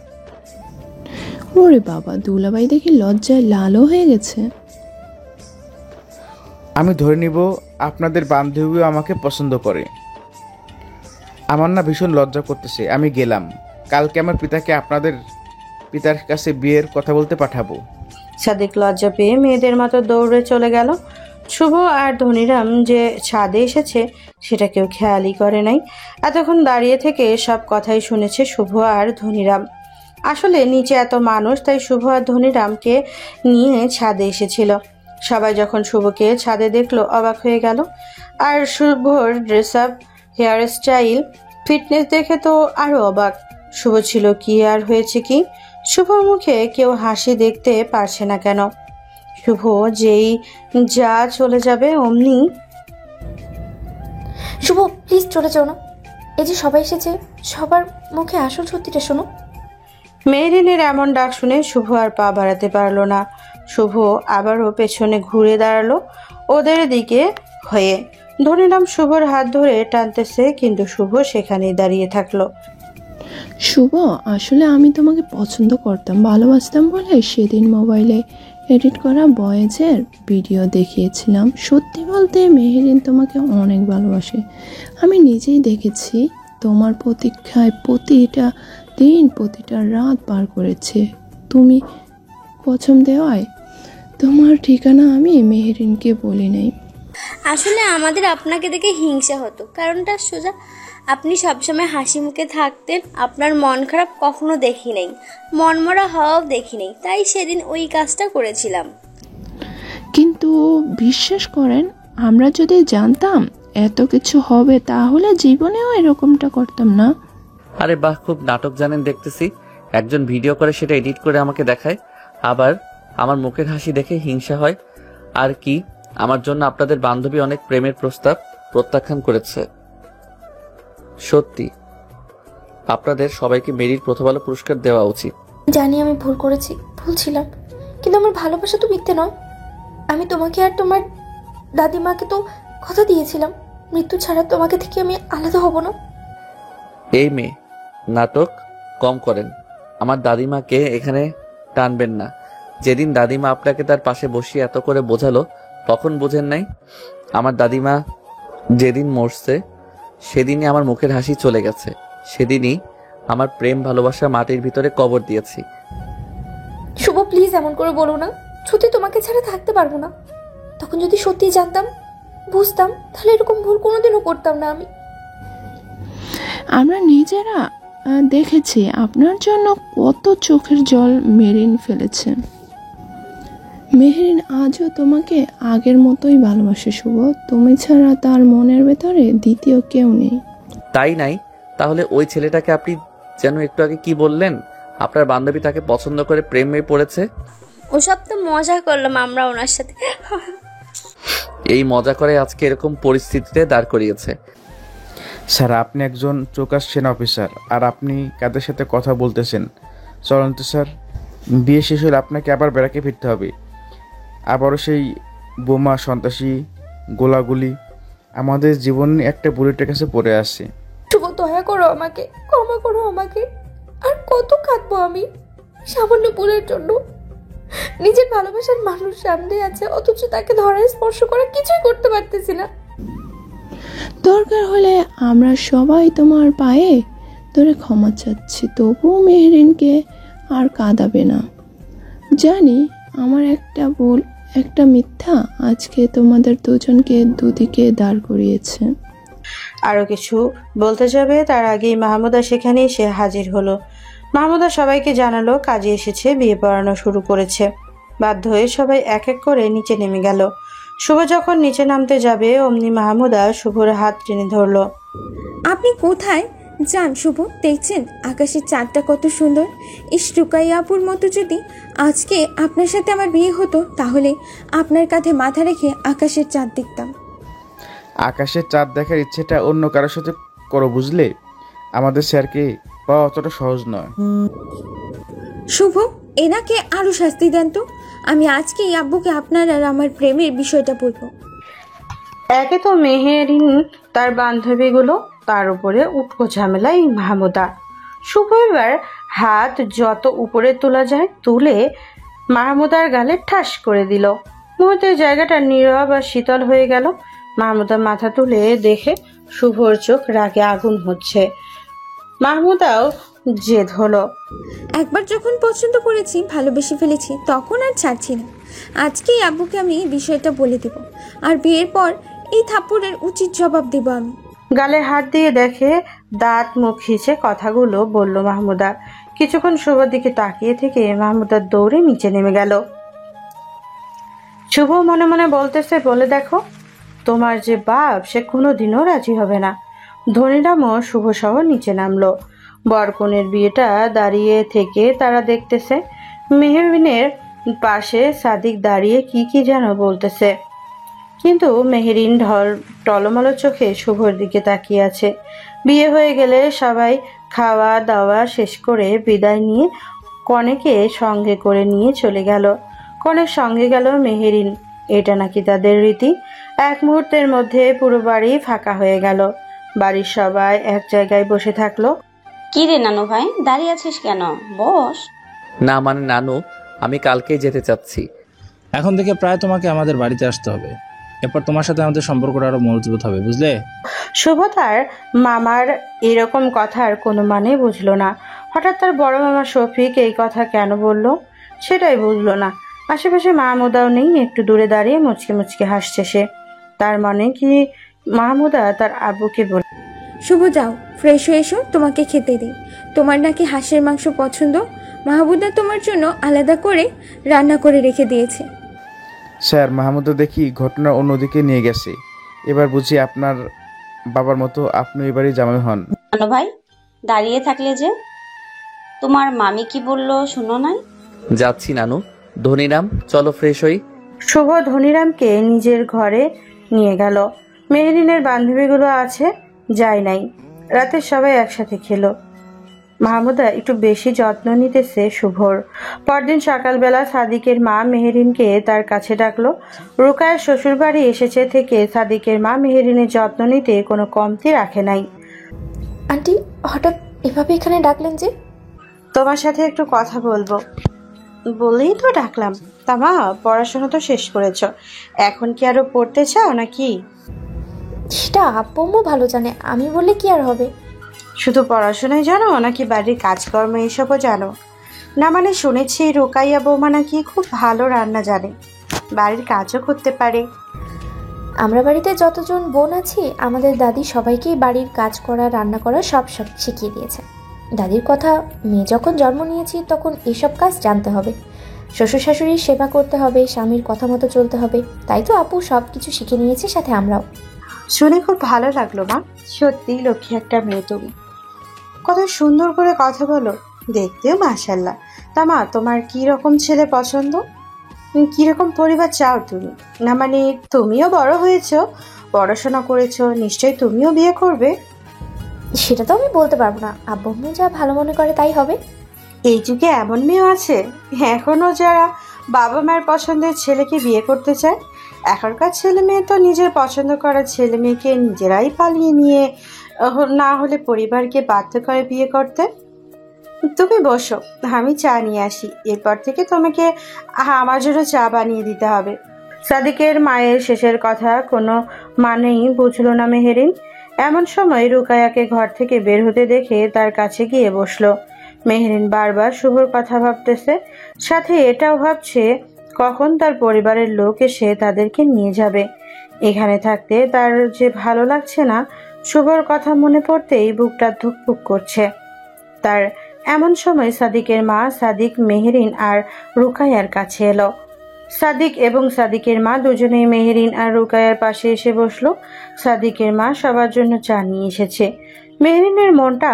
ওরে বাবা, দুলাভাই দেখি লজ্জায় লালও হয়ে গেছে। আমি ধরে নিব আপনাদের বান্ধবীও আমাকে পছন্দ করে। আমার না ভীষণ লজ্জা করতেছে। আমি গেলাম, কালকে আমার পিতাকে আপনাদের পিতার কাছে বিয়ের কথা বলতে পাঠাবো। সাদিক লজ্জা পেয়ে মেয়েদের মতো দৌড়ে চলে গেল। শুভ আর ধনীরাম যে ছাদে এসেছে সেটা কেউ খেয়ালই করে নাই। এতক্ষণ দাঁড়িয়ে থেকে সব কথাই শুনেছে শুভ আর ধনীরাম। আসলে নিচে এত মানুষ, তাই শুভ আর ধনীরামকে নিয়ে ছাদে এসেছিল। সবাই যখন শুভকে ছাদে দেখলো অবাক হয়ে গেল। আর শুভর dress up, hair style, fitness দেখে তো আরো অবাক। শুভ ছিল কি আর হয়েছে কি? শুভর মুখে কেউ হাসি দেখতে পারছে না কেন? শুভ যেই যা চলে যাবে অমনি। শুভ প্লিজ চলে যাও না, এই যে সবাই এসেছে, সবার মুখে আসল সত্যিটা শোনো। মেহেরিনের এমন ডাক শুনে শুভ আর পা বাড়াতে পারলো না। শুভ আবারও পেছনে ঘুরে দাঁড়ালো ওদের দিকে হয়ে। ধনীরাম শুভর হাত ধরে টানতেছে, কিন্তু শুভ সেখানেই দাঁড়িয়ে থাকলো। শুভ, আসলে আমি তোমাকে পছন্দ করতাম, ভালোবাসতাম বলে সেদিন মোবাইলে এডিট করা বয়েজের ভিডিও দেখিয়েছিলাম। সত্যি বলতে মেহেরিন তোমাকে অনেক ভালোবাসে, আমি নিজেই দেখেছি। তোমার প্রতীক্ষায় প্রতিটা দিন প্রতিটা রাত পার করেছে। তুমি পছন্দ দেওয়ায় তোমার ঠিকানা আমি মেহেরিনকে বলি নাই। আসলে আমাদের আপনাকে দেখে হিংসা হতো, কারণটা সোজা, আপনি সবসময় হাসি মুখে থাকতেন, আপনার মন খারাপ কখনো দেখি নাই, মনমরা হওয়াও দেখি নাই, তাই সেদিন ওই কাজটা করেছিলাম। কিন্তু বিশ্বাস করেন, আমরা যদি জানতাম এত কিছু হবে তাহলে জীবনেও এরকমটা করতাম না। আরে বাহ, খুব নাটক জানেন দেখতেছি। একজন ভিডিও করে সেটা এডিট করে আমাকে দেখায়, আবার আমার মুখের হাসি দেখে হিংসা হয়। আর কি, আমার জন্য আপনাদের বান্ধবী অনেক প্রেমের প্রস্তাব প্রত্যাখ্যান করেছে। সত্যি আপনাদের সবাইকে মেরির প্রথম আলো পুরস্কার দেওয়া উচিত। জানি আমি ভুল করেছি, ভুল ছিলাম, কিন্তু আমার ভালোবাসা তো মিথ্যে নয়। আমি তোমাকে আর তোমার দাদিমাকে তো কথা দিয়েছিলাম, মৃত্যু ছাড়া তোমাকে থেকে আমি আলাদা হব না। এই মেয়ে, নাটক কম করেন। আমার দাদিমাকে এখানে টানবেন না। যেদিন দাদিমা আপনাকে তার পাশে বসিয়ে এত করে বোঝালো তখন বোঝেন নাই? আমার দাদিমা যেদিন মরছে সেদিনই আমার মুখের হাসি চলে গেছে। সেদিনই আমার প্রেম ভালোবাসা মাটির ভিতরে কবর দিয়েছি। শুভ, প্লিজ এমন করে বলো না। সত্যি তোমাকে ছাড়া থাকতে পারবো না। তখন যদি সত্যি জানতাম, বুঝতাম, তাহলে এরকম ভুল কোনোদিনও করতাম না আমি। আমরা নিজেরা দেখেছি আপনার জন্য কত চোখের জল মেরিন ফেলেছে। মেহরিন আজও তোমাকে আগের মতোই ভালোবাসে শুভ। তুমি ছাড়া তার মনের ভেতরে দ্বিতীয় কেউ নেই। তাই নাই? তাহলে ওই ছেলেটাকে আপনি যেন একটু আগে কি বললেন, আপনার বান্ধবী তাকে পছন্দ করে প্রেমে পড়েছে? ওসব তো মজা করলাম আমরা ওনার সাথে। এই মজা করে আজকে এরকম পরিস্থিতিতে দাঁড় করিয়েছে। স্যার, আপনি একজন চোকাস সেনা অফিসার, আর আপনি কাদের সাথে কথা বলতেছেন? চলন্ত স্যার, বিয়ে শেষ হলে আপনাকে আবার বেড়াকে ফিরতে হবে। আবারও সেই বোমা, সন্ত্রাসী, গোলাগুলি, আমাদের জীবন একটা বুলেটের কাছে পড়ে আসছে। শুভ, দয়া করো আমাকে, ক্ষমা করো আমাকে। আর কত কাঁদবো আমি সামান্য ভুলের জন্য। নিজের ভালোবাসার মানুষ সামনে আছে, অথচ তাকে ধরার স্পর্শ করে কিছুই করতে পারতেছি না। দরকার হলে আমরা সবাই তোমার পায়ে ধরে ক্ষমা চাচ্ছি, তবুও মেহরিনকে আর কাঁদাবে না। জানি আমার একটা ভুল, একটা মিথ্যা আজকে তোমাদের দুজনকে দুদিকে দাঁড় করিয়েছে। আরও কিছু বলতে যাবে তার আগেই মাহমুদা সেখানে এসে হাজির হলো। মাহমুদা সবাইকে জানালো কাজে এসেছে, বিয়ে পড়ানো শুরু করেছে। বাধ্য হয়ে সবাই এক এক করে নিচে নেমে গেল। শুভ যখন নিচে নামতে যাবে অমনি মাহমুদা শুভর হাত টেনে ধরলো। আপনি কোথায় যান শুভ? দেখছেন আকাশের চাঁদটা কত সুন্দর। রুকাইয়া আপুর মতো যদি আজকে আপনার সাথে আমার বিয়ে হতো, তাহলে আপনার কাঁধে মাথা রেখে আকাশের চাঁদ দেখতাম। আকাশের চাঁদ দেখার ইচ্ছেটা অন্য কারোর সাথে করো, বুঝলে? আমাদের স্যারকে পাওয়া অতটা সহজ নয়। শুভ, এনাকে আরো শাস্তি দেন তো। আমি আজকেই আব্বুকে আপনার আর আমার প্রেমের বিষয়টা বলবো। একে তো মেহেরিন তার বান্ধবীগুলো, তার উপরে উটকো ঝামেলাই মাহমুদা। শুভ এবার হাত যত উপরে তোলা যায় তুলে মাহমুদার গালে ঠাস করে দিল। মুহূর্তে জায়গাটা নীরব আর শীতল হয়ে গেল। মাহমুদা মাথা তুলে দেখে শুভর চোখ রাগে আগুন হচ্ছে। মাহমুদাও জেদ হলো। একবার যখন পছন্দ করেছি, ভালোবেসে ফেলেছি, তখন আর ছাড়ছি না। আজকেই আব্বুকে আমি এই বিষয়টা বলে দেব, আর বিয়ের পর এই থাপ্পড়ের উচিত জবাব দেব আমি। গালে হাত দিয়ে দেখে দাঁত মুখ খিচে কথাগুলো বলল মাহমুদা। কিছুক্ষণ শুভর দিকে তাকিয়ে থেকে মাহমুদার দৌড়ে নিচে নেমে গেল। শুভ মনে মনে বলতেছে, বলে দেখো তোমার যে বাপ সে কোনোদিনও রাজি হবে না। ধনীরামও শুভ সহ নিচে নামলো। বরকনের বিয়েটা দাঁড়িয়ে থেকে তারা দেখতেছে। মেহরিনের পাশে সাদিক দাঁড়িয়ে কি যেন বলতেছে, কিন্তু মেহরিন টলমলো চোখে শুভর দিকে তাকিয়ে আছে। বিয়ে হয়ে গেলে সবাই খাওয়া দাওয়া শেষ করে বিদায় নিয়ে কনেকে সঙ্গে করে নিয়ে চলে গেল। কনের সঙ্গে গেল মেহরিন। এটা নাকি তাদের রীতি। এক মুহূর্তের মধ্যে পুরো বাড়ি ফাঁকা হয়ে গেল। বাড়ির সবাই এক জায়গায় বসে থাকলো। কি রে নানু ভাই, দাঁড়িয়ে আছিস কেন? বস। না মানে নানু, আমি কালকেই যেতে চাচ্ছি। এখন থেকে প্রায় তোমাকে আমাদের বাড়িতে আসতে হবে। এরপর তোমার সাথে আমাদের সম্পর্কটা আরো মজবুত হবে, বুঝলে? শুভ তার মামার এরকম কথার কোনো মানে বুঝলো না। হঠাৎ তার বড় মামা শফিক এই কথা কেন বলল সেটাই বুঝলো না। আশেপাশে মাহমুদাও নেই, একটু দূরে দাঁড়িয়ে মুচকে মুচকে হাসছে সে। তার মানে কি মাহমুদা তার আব্বুকে বল। শুভ, যাও ফ্রেশ হয়ে এসো, তোমাকে খেতে দিই। তোমার নাকি হাঁসের মাংস পছন্দ, মাহমুদা তোমার জন্য আলাদা করে রান্না করে রেখে দিয়েছে। স্যার, মাহমুদা দেখি ঘটনা অন্যদিকে নিয়ে গেছে। এবার বুঝি আপনার বাবার মতো আপনি এবারই জামাই হন। জানো ভাই, দাঁড়িয়ে থাকলে যে? তোমার মামি কি বললো শুনো নাই? যাচ্ছি নানু। ধনীরাম, চলো ফ্রেশ হই। শুভ ধনীরামকে নিজের ঘরে নিয়ে গেল। মেহরিনের বান্ধবীগুলো আছে, যায় নাই। রাতে সবাই একসাথে খেলো। মাহমুদা একটু বেশি যত্ন নিতেছে শুভর। পরদিন সকালবেলা সাদিকের মা মেহরিনকে তার কাছে ডাকলো। রুকায়ের শ্বশুর বাড়ি এসেছে থেকে সাদিকের মা মেহরিনের যত্ন নিতে কোনো কমতি রাখে নাই। আন্টি, হঠাৎ এভাবে এখানে ডাকলেন যে? তোমার সাথে একটু কথা বলবো বলেই তো ডাকলাম। তা মা, পড়াশোনা তো শেষ করেছ, এখন কি আরো পড়তে চাও নাকি? সেটা আব্বু আম্মু ভালো জানে, আমি বললে কি আর হবে। শুধু পড়াশোনায় জানো নাকি বাড়ির কাজকর্ম এইসবও জানো? না মানে শুনেছি রোকাইয়া বৌমা নাকি খুব ভালো রান্না জানে, বাড়ির কাজও করতে পারে। আমরা বাড়িতে যতজন বোন আছি আমাদের দাদি সবাইকেই বাড়ির কাজ করা, রান্না করা সব শিখিয়ে দিয়েছে। দাদির কথা, মেয়ে যখন জন্ম নিয়েছি তখন এসব কাজ জানতে হবে, শ্বশুর শাশুড়ির সেবা করতে হবে, স্বামীর কথা মতো চলতে হবে। তাই তো আপু সব কিছু শিখে নিয়েছে, সাথে আমরাও। শুনে খুব ভালো লাগলো মা, সত্যি লক্ষ্মী একটা মেয়ে তুমি। কত সুন্দর করে কথা বলো, দেখতেও মাশাল্লাহ। তা মা, তোমার কি রকম ছেলে পছন্দ? কিরকম পরিবার চাও তুমি? না মানে তুমিও বড় হয়েছো, পড়াশোনা করেছো, নিশ্চয়ই তুমিও বিয়ে করবে। সেটা তো আমি বলতে পারবো না, আব্বু আম্মু যা ভালো মনে করে তাই হবে। এই যুগে এমন মেয়েও আছে এখনো যারা বাবা মায়ের পছন্দের ছেলেকে বিয়ে করতে চায়। এখনকার ছেলে মেয়ে তো নিজের পছন্দ করা ছেলে মেয়েকে নিজেরাই পালিয়ে নিয়ে, না হলে পরিবারকে বাধ্য করে বিয়ে করতে। তুমি বসো, আমি চা নিয়ে আসি। এরপর থেকে তোমাকে আমার জন্য চা বানিয়ে দিতে হবে। সাদিকের মায়ের শেষের কথা কোনো মানেই বুঝলো না মেহেরিন। এমন সময় রুকায়াকে ঘর থেকে বের হতে দেখে তার কাছে গিয়ে বসলো। মেহেরিন বারবার শুভর কথা ভাবতেছে, সাথে এটাও ভাবছে কখন তার পরিবারের লোক এসে তাদেরকে নিয়ে যাবে। এখানে থাকতে তার যে ভালো লাগছে না, শুভর কথা মনে পড়তেই বুকটা ধুকপুক করছে তার। এমন সময় সাদিকের মা সাদিক, মেহেরিন আর রুকায়ার কাছে এলো। সাদিক এবং সাদিকের মা দুজনেই মেহেরিন আর রুকায়ার পাশে এসে বসলো। সাদিকের মা সবার জন্য চা নিয়ে এসেছে। মেহেরিনের মনটা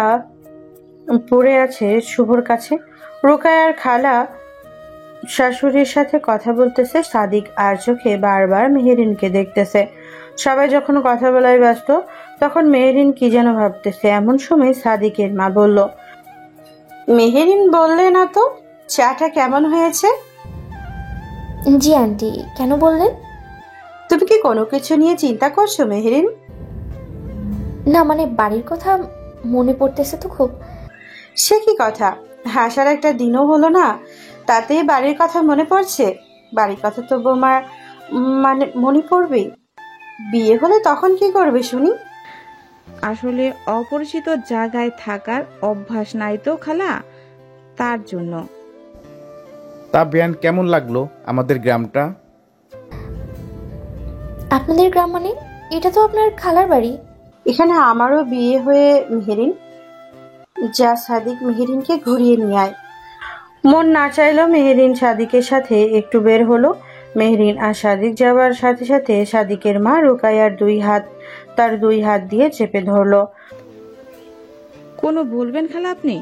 পড়ে আছে শুভর কাছে। রুকায়ার খালা শাশুড়ির সাথে কথা বলতেছে, সাদিক আর চোখে বারবার মেহেরিনকে দেখতেছে। সবাই যখন কথা বলায় ব্যস্ত, তখন মেহেরিন কি যেন ভাবতেছে। এমন সময় সাদিকের মা বলল, মেহেরিন বললে না তো চাটা কেমন হয়েছে? জি আন্টি, কেন বললেন? তুমি কি কোনো কিছু নিয়ে চিন্তা করছো মেহেরিন? না মানে বাড়ির কথা মনে পড়তেছে তো খুব। সে কি কথা, হাসার একটা দিনও হলো না, তাতেই বাড়ির কথা মনে পড়ছে? বাড়ির কথা তো বোমার মানে মনে পড়বে। বিয়ে হলে তখন কি করবে শুনি? আসলে অপরিচিত জায়গায় থাকার অভ্যাস নাই তো খালা, তার জন্য। তা বিয়ান, কেমন লাগলো আমাদের গ্রামটা? আপনাদের গ্রাম মানে? এটা তো আপনার খালার বাড়ি। এখানে আমারও বিয়ে হয়ে মেহেরিন। যা সাদিক, মেহেরিনকে ঘুরিয়ে নিয়ে আয়। মন না চাইলেও মেহেরিন সাদিকের সাথে একটু বের হলো। মেহেরিন আর সাদিক যাওয়ার সাথে সাথে সাদিকের মা রুকায়ার তার দুই হাত দিয়ে চেপে ধরলো। কোনো বলবেন খালা আপনি?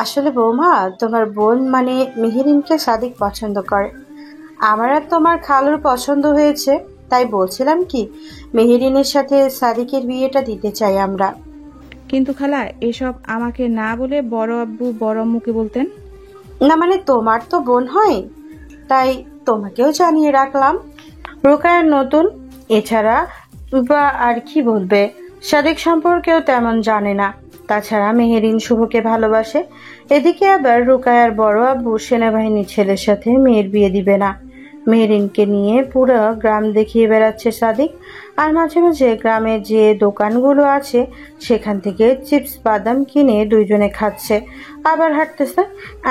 আসলে বৌমা, তোমার বোন মানে মেহেরিনকে সাদিক পছন্দ করে। আমার আর তোমার খালুর পছন্দ হয়েছে, তাই বলছিলাম কি মেহেরিনের সাথে সাদিকের বিয়েটা দিতে চাই আমরা। কিন্তু খালা, এসব আমাকে না বলে বড় আব্বু বড় আম্মুকে বলতেন। না মানে তোমার তো বোন হয়, তাই তোমাকেও জানিয়ে রাখলাম। রুকায়ার নতুন, এছাড়া বা আর কি বলবে, সাদিক সম্পর্কেও তেমন জানে না। তাছাড়া মেহেরিন শুভকে ভালোবাসে। এদিকে আবার রুকায়ার বড় আব্বু সেনাবাহিনীর ছেলের সাথে মেয়ের বিয়ে দিবে না। মেহেরিনকে নিয়ে পুরো গ্রাম দেখিয়ে বেড়াচ্ছে সাদিক। আর মাঝে মাঝে গ্রামের যে দোকানগুলো আছে সেখান থেকে চিপস বাদাম কিনে দুইজনে খাচ্ছে, আবার হাঁটতেছে।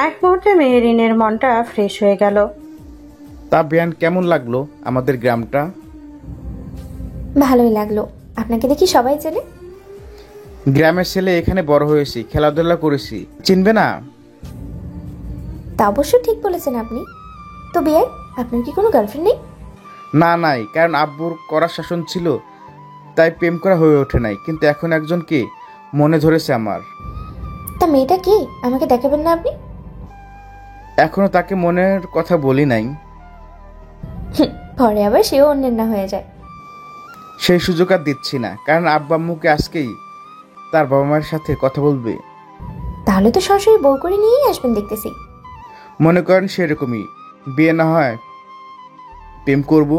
এক মুহূর্তে মেহেরিনের মনটা ফ্রেশ হয়ে গেল। তা বিয়ান, কেমন লাগলো আমাদের গ্রামটা? ভালোই লাগলো। আপনাকে দেখি সবাই চেনে। গ্রামের ছেলে, এখানে বড় হয়েছি, খেলাধুলা করেছি, চিনবে না? তা অবশ্য ঠিক বলেছেন আপনি। তো বিয়ে, আপনার কি কোনো গার্লফ্রেন্ড নেই? না নাই, কারণ আব্বুর কড়া শাসন ছিল, তাই প্রেম করা হয়ে ওঠে নাই। কিন্তু এখন একজনকে মনে ধরেছে আমার। তা মেয়েটা কি, আমাকে দেখাবেন না আপনি? এখনো তাকে মনের কথা বলি নাই। পরে আবার সেও অন্যের না হয়ে যায়। সেই সুযোগ আর দিচ্ছি না, কারণ আব্বা আম্মুকে আজকেই তার বাবা মায়ের সাথে কথা বলবে। তাহলে তো সরাসরি বউ করে নিয়েই আসবেন দেখতেছি। মনে করেন সেরকমই, বিয়ে না হয় প্রেম করব।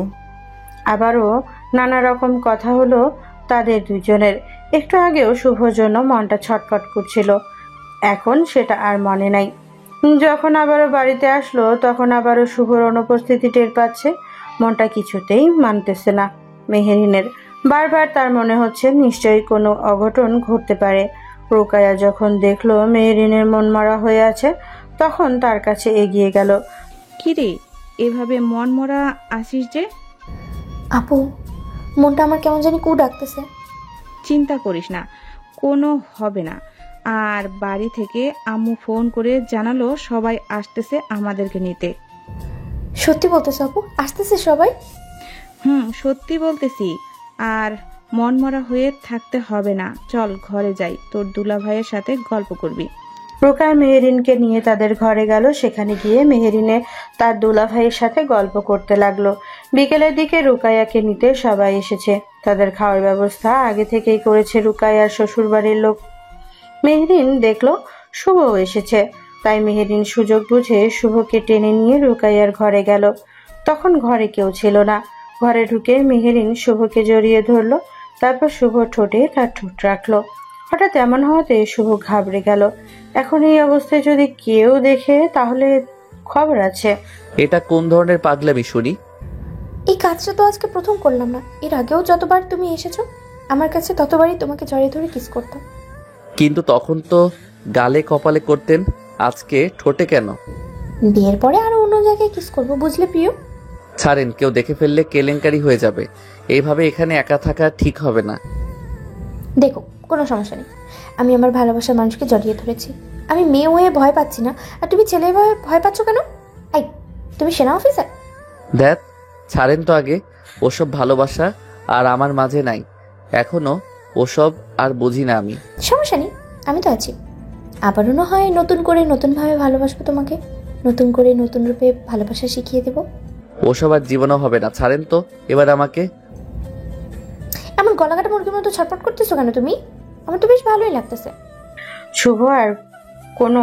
আবারও নানা রকম কথা হলো তাদের দুজনের। একটু আগেও শুভর জন্য মনটা ছটফট করছিল, এখন সেটা আর মনে নাই। যখন আবারও বাড়িতে আসলো তখন আবারও শুভর অনুপস্থিতি টের পাচ্ছে। মনটা কিছুতেই মানতেছে না মেহেরিনের। বারবার তার মনে হচ্ছে নিশ্চয়ই কোনো অঘটন ঘটতে পারে। রুকায়া যখন দেখলো মেহেরিনের মন মারা হয়ে আছে তখন তার কাছে এগিয়ে গেল। কিরে, এভাবে মন মরা আসিস যে? আপু, মনটা আমার কেমন জানি কু ডাকতেছে। চিন্তা করিস না, কোনো হবে না। আর বাড়ি থেকে আম্মু ফোন করে জানালো সবাই আসতেছে আমাদেরকে নিতে। সত্যি বলতেছ আপু, আসতেছে সবাই? সত্যি বলতেছি। আর মন মরা হয়ে থাকতে হবে না, চল ঘরে যাই, তোর দুলা ভাইয়ের সাথে গল্প করবি। রুকায়া মেহেরিনকে নিয়ে তাদের ঘরে গেল। সেখানে গিয়ে মেহেরিনে তার দুলা ভাইয়ের সাথে গল্প করতে লাগলো। বিকেলের দিকে রুকায়াকে নিতে সবাই এসেছে। তাদের খাওয়ার ব্যবস্থা আগে থেকেই করেছে রুকায়ার শ্বশুরবাড়ির লোক। মেহেরিন দেখলো শুভও এসেছে, তাই মেহেরিন সুযোগ বুঝে শুভকে টেনে নিয়ে রুকায়ার ঘরে গেল। তখন ঘরে কেউ ছিল না। ঘরে ঢুকে মেহেরিন শুভকে জড়িয়ে ধরলো, তারপর শুভ ঠোঁটে তার ঠোঁট রাখলো। হঠাৎ এমন হওয়াতে শুভ ঘাবড়ে গেল। এখন এই অবস্থায় যদি কেউ দেখে তাহলে খবর আছে। এটা কোন ধরনের পাগলামি শুনি? এই কাজটা তো আজকে প্রথম করলাম না, এর আগেও যতবার তুমি এসেছো আমার কাছে ততবারই তোমাকে জড়িয়ে ধরে কিস করতাম। কিন্তু তখন তো গালে কপালে করতেন, আজকে ঠোঁটে কেন? বিয়ের পরে আরো অন্য জায়গায় কিস করবো, বুঝলে প্রিয়? ছাড়েন, কেউ দেখে ফেললে কেলেঙ্কারি হয়ে যাবে। এইভাবে এখানে একা থাকা ঠিক হবে না। দেখো, কোনো সমস্যা নেই, আমি আমার ভালোবাসার মানুষকে জড়িয়ে ধরেছি। আমি মেয়ে হয়ে ভয় পাচ্ছি না, আর তুমি ছেলে হয়ে ভয় পাচ্ছ কেন? এই, তুমি সেনা অফিসার? দেখ, ছাড়েন তো আগে। ওসব ভালোবাসা আর আমার মাঝে নাই এখনো, ওসব আর বুঝি না আমি। সমস্যা নেই, আমি তো আছি। আবারও না হয় নতুন করে নতুনভাবে ভালোবাসবো তোমাকে, নতুন করে নতুন রূপে ভালোবাসা শিখিয়ে দেবো। ওসব আর জীবনও হবে না, ছাড়েন তো এবার আমাকে। এমন গলাকাটা মুরগির মতো ছটফট করতেছো কেন তুমি? আমার তো বেশ ভালোই লাগতেছে। শুভ আর কোনো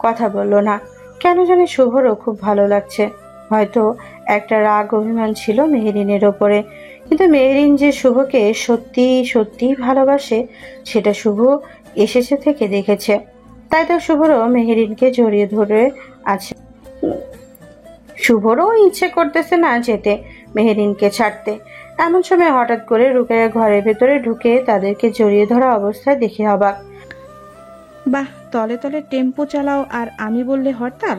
কথা বলল না। কেন জানি শুভরও খুব ভালো লাগছে। হয়তো একটা রাগ অভিমান ছিল মেহেরিনের ওপরে, কিন্তু মেহেরিন যে শুভকে সত্যি সত্যি ভালোবাসে সেটা শুভ এসেছে থেকে দেখেছে। তাই তো শুভরও মেহেরিনকে জড়িয়ে ধরে আছে। শুভরও ইচ্ছে করতেছে না যেতে, মেহেরিনকে ছাড়তে। এমন সময় হঠাৎ করে রুকায়া ঘরের ভেতরে ঢুকে তাদেরকে জড়িয়ে ধরা অবস্থায় দেখে অবাক। বাহ, তলে তলে টেম্পো চালাও আর আমি বললে হরতাল।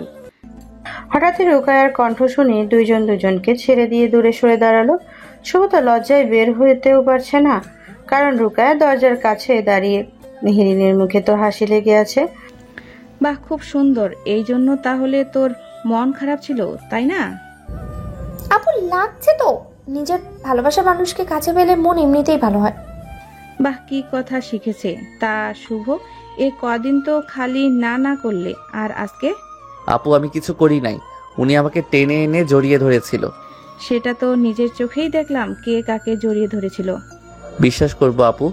হঠাৎই রুকায়ার কণ্ঠ শুনে দুইজন দুজনকে ছেড়ে দিয়ে দূরে সরে দাঁড়ালো। শুভ তো লজ্জায় বের হতেও পারছে না, কারণ রুকায়া দরজার কাছে দাঁড়িয়ে। মেহেরিনের মুখে তো হাসি লেগে আছে। বাহ, খুব সুন্দর। এই জন্য তাহলে তোর মন খারাপ ছিল, তাই না? আপু, লাগছে তো। নিজের ভালোবাসা মানুষকে কাছে পেলে মন এমনিতেই ভালো হয়। বাহ, কি কথা শিখেছে। তা শুভ, এ কদিন তো খালি না না করলে, আর আজকে? আপু, আমি কিছু করি নাই, উনি আমাকে টেনে এনে জড়িয়ে ধরেছিল। সেটা তো নিজের চোখেই দেখলাম কে কাকে জড়িয়ে ধরেছিল। বিশ্বাস করবো আপু,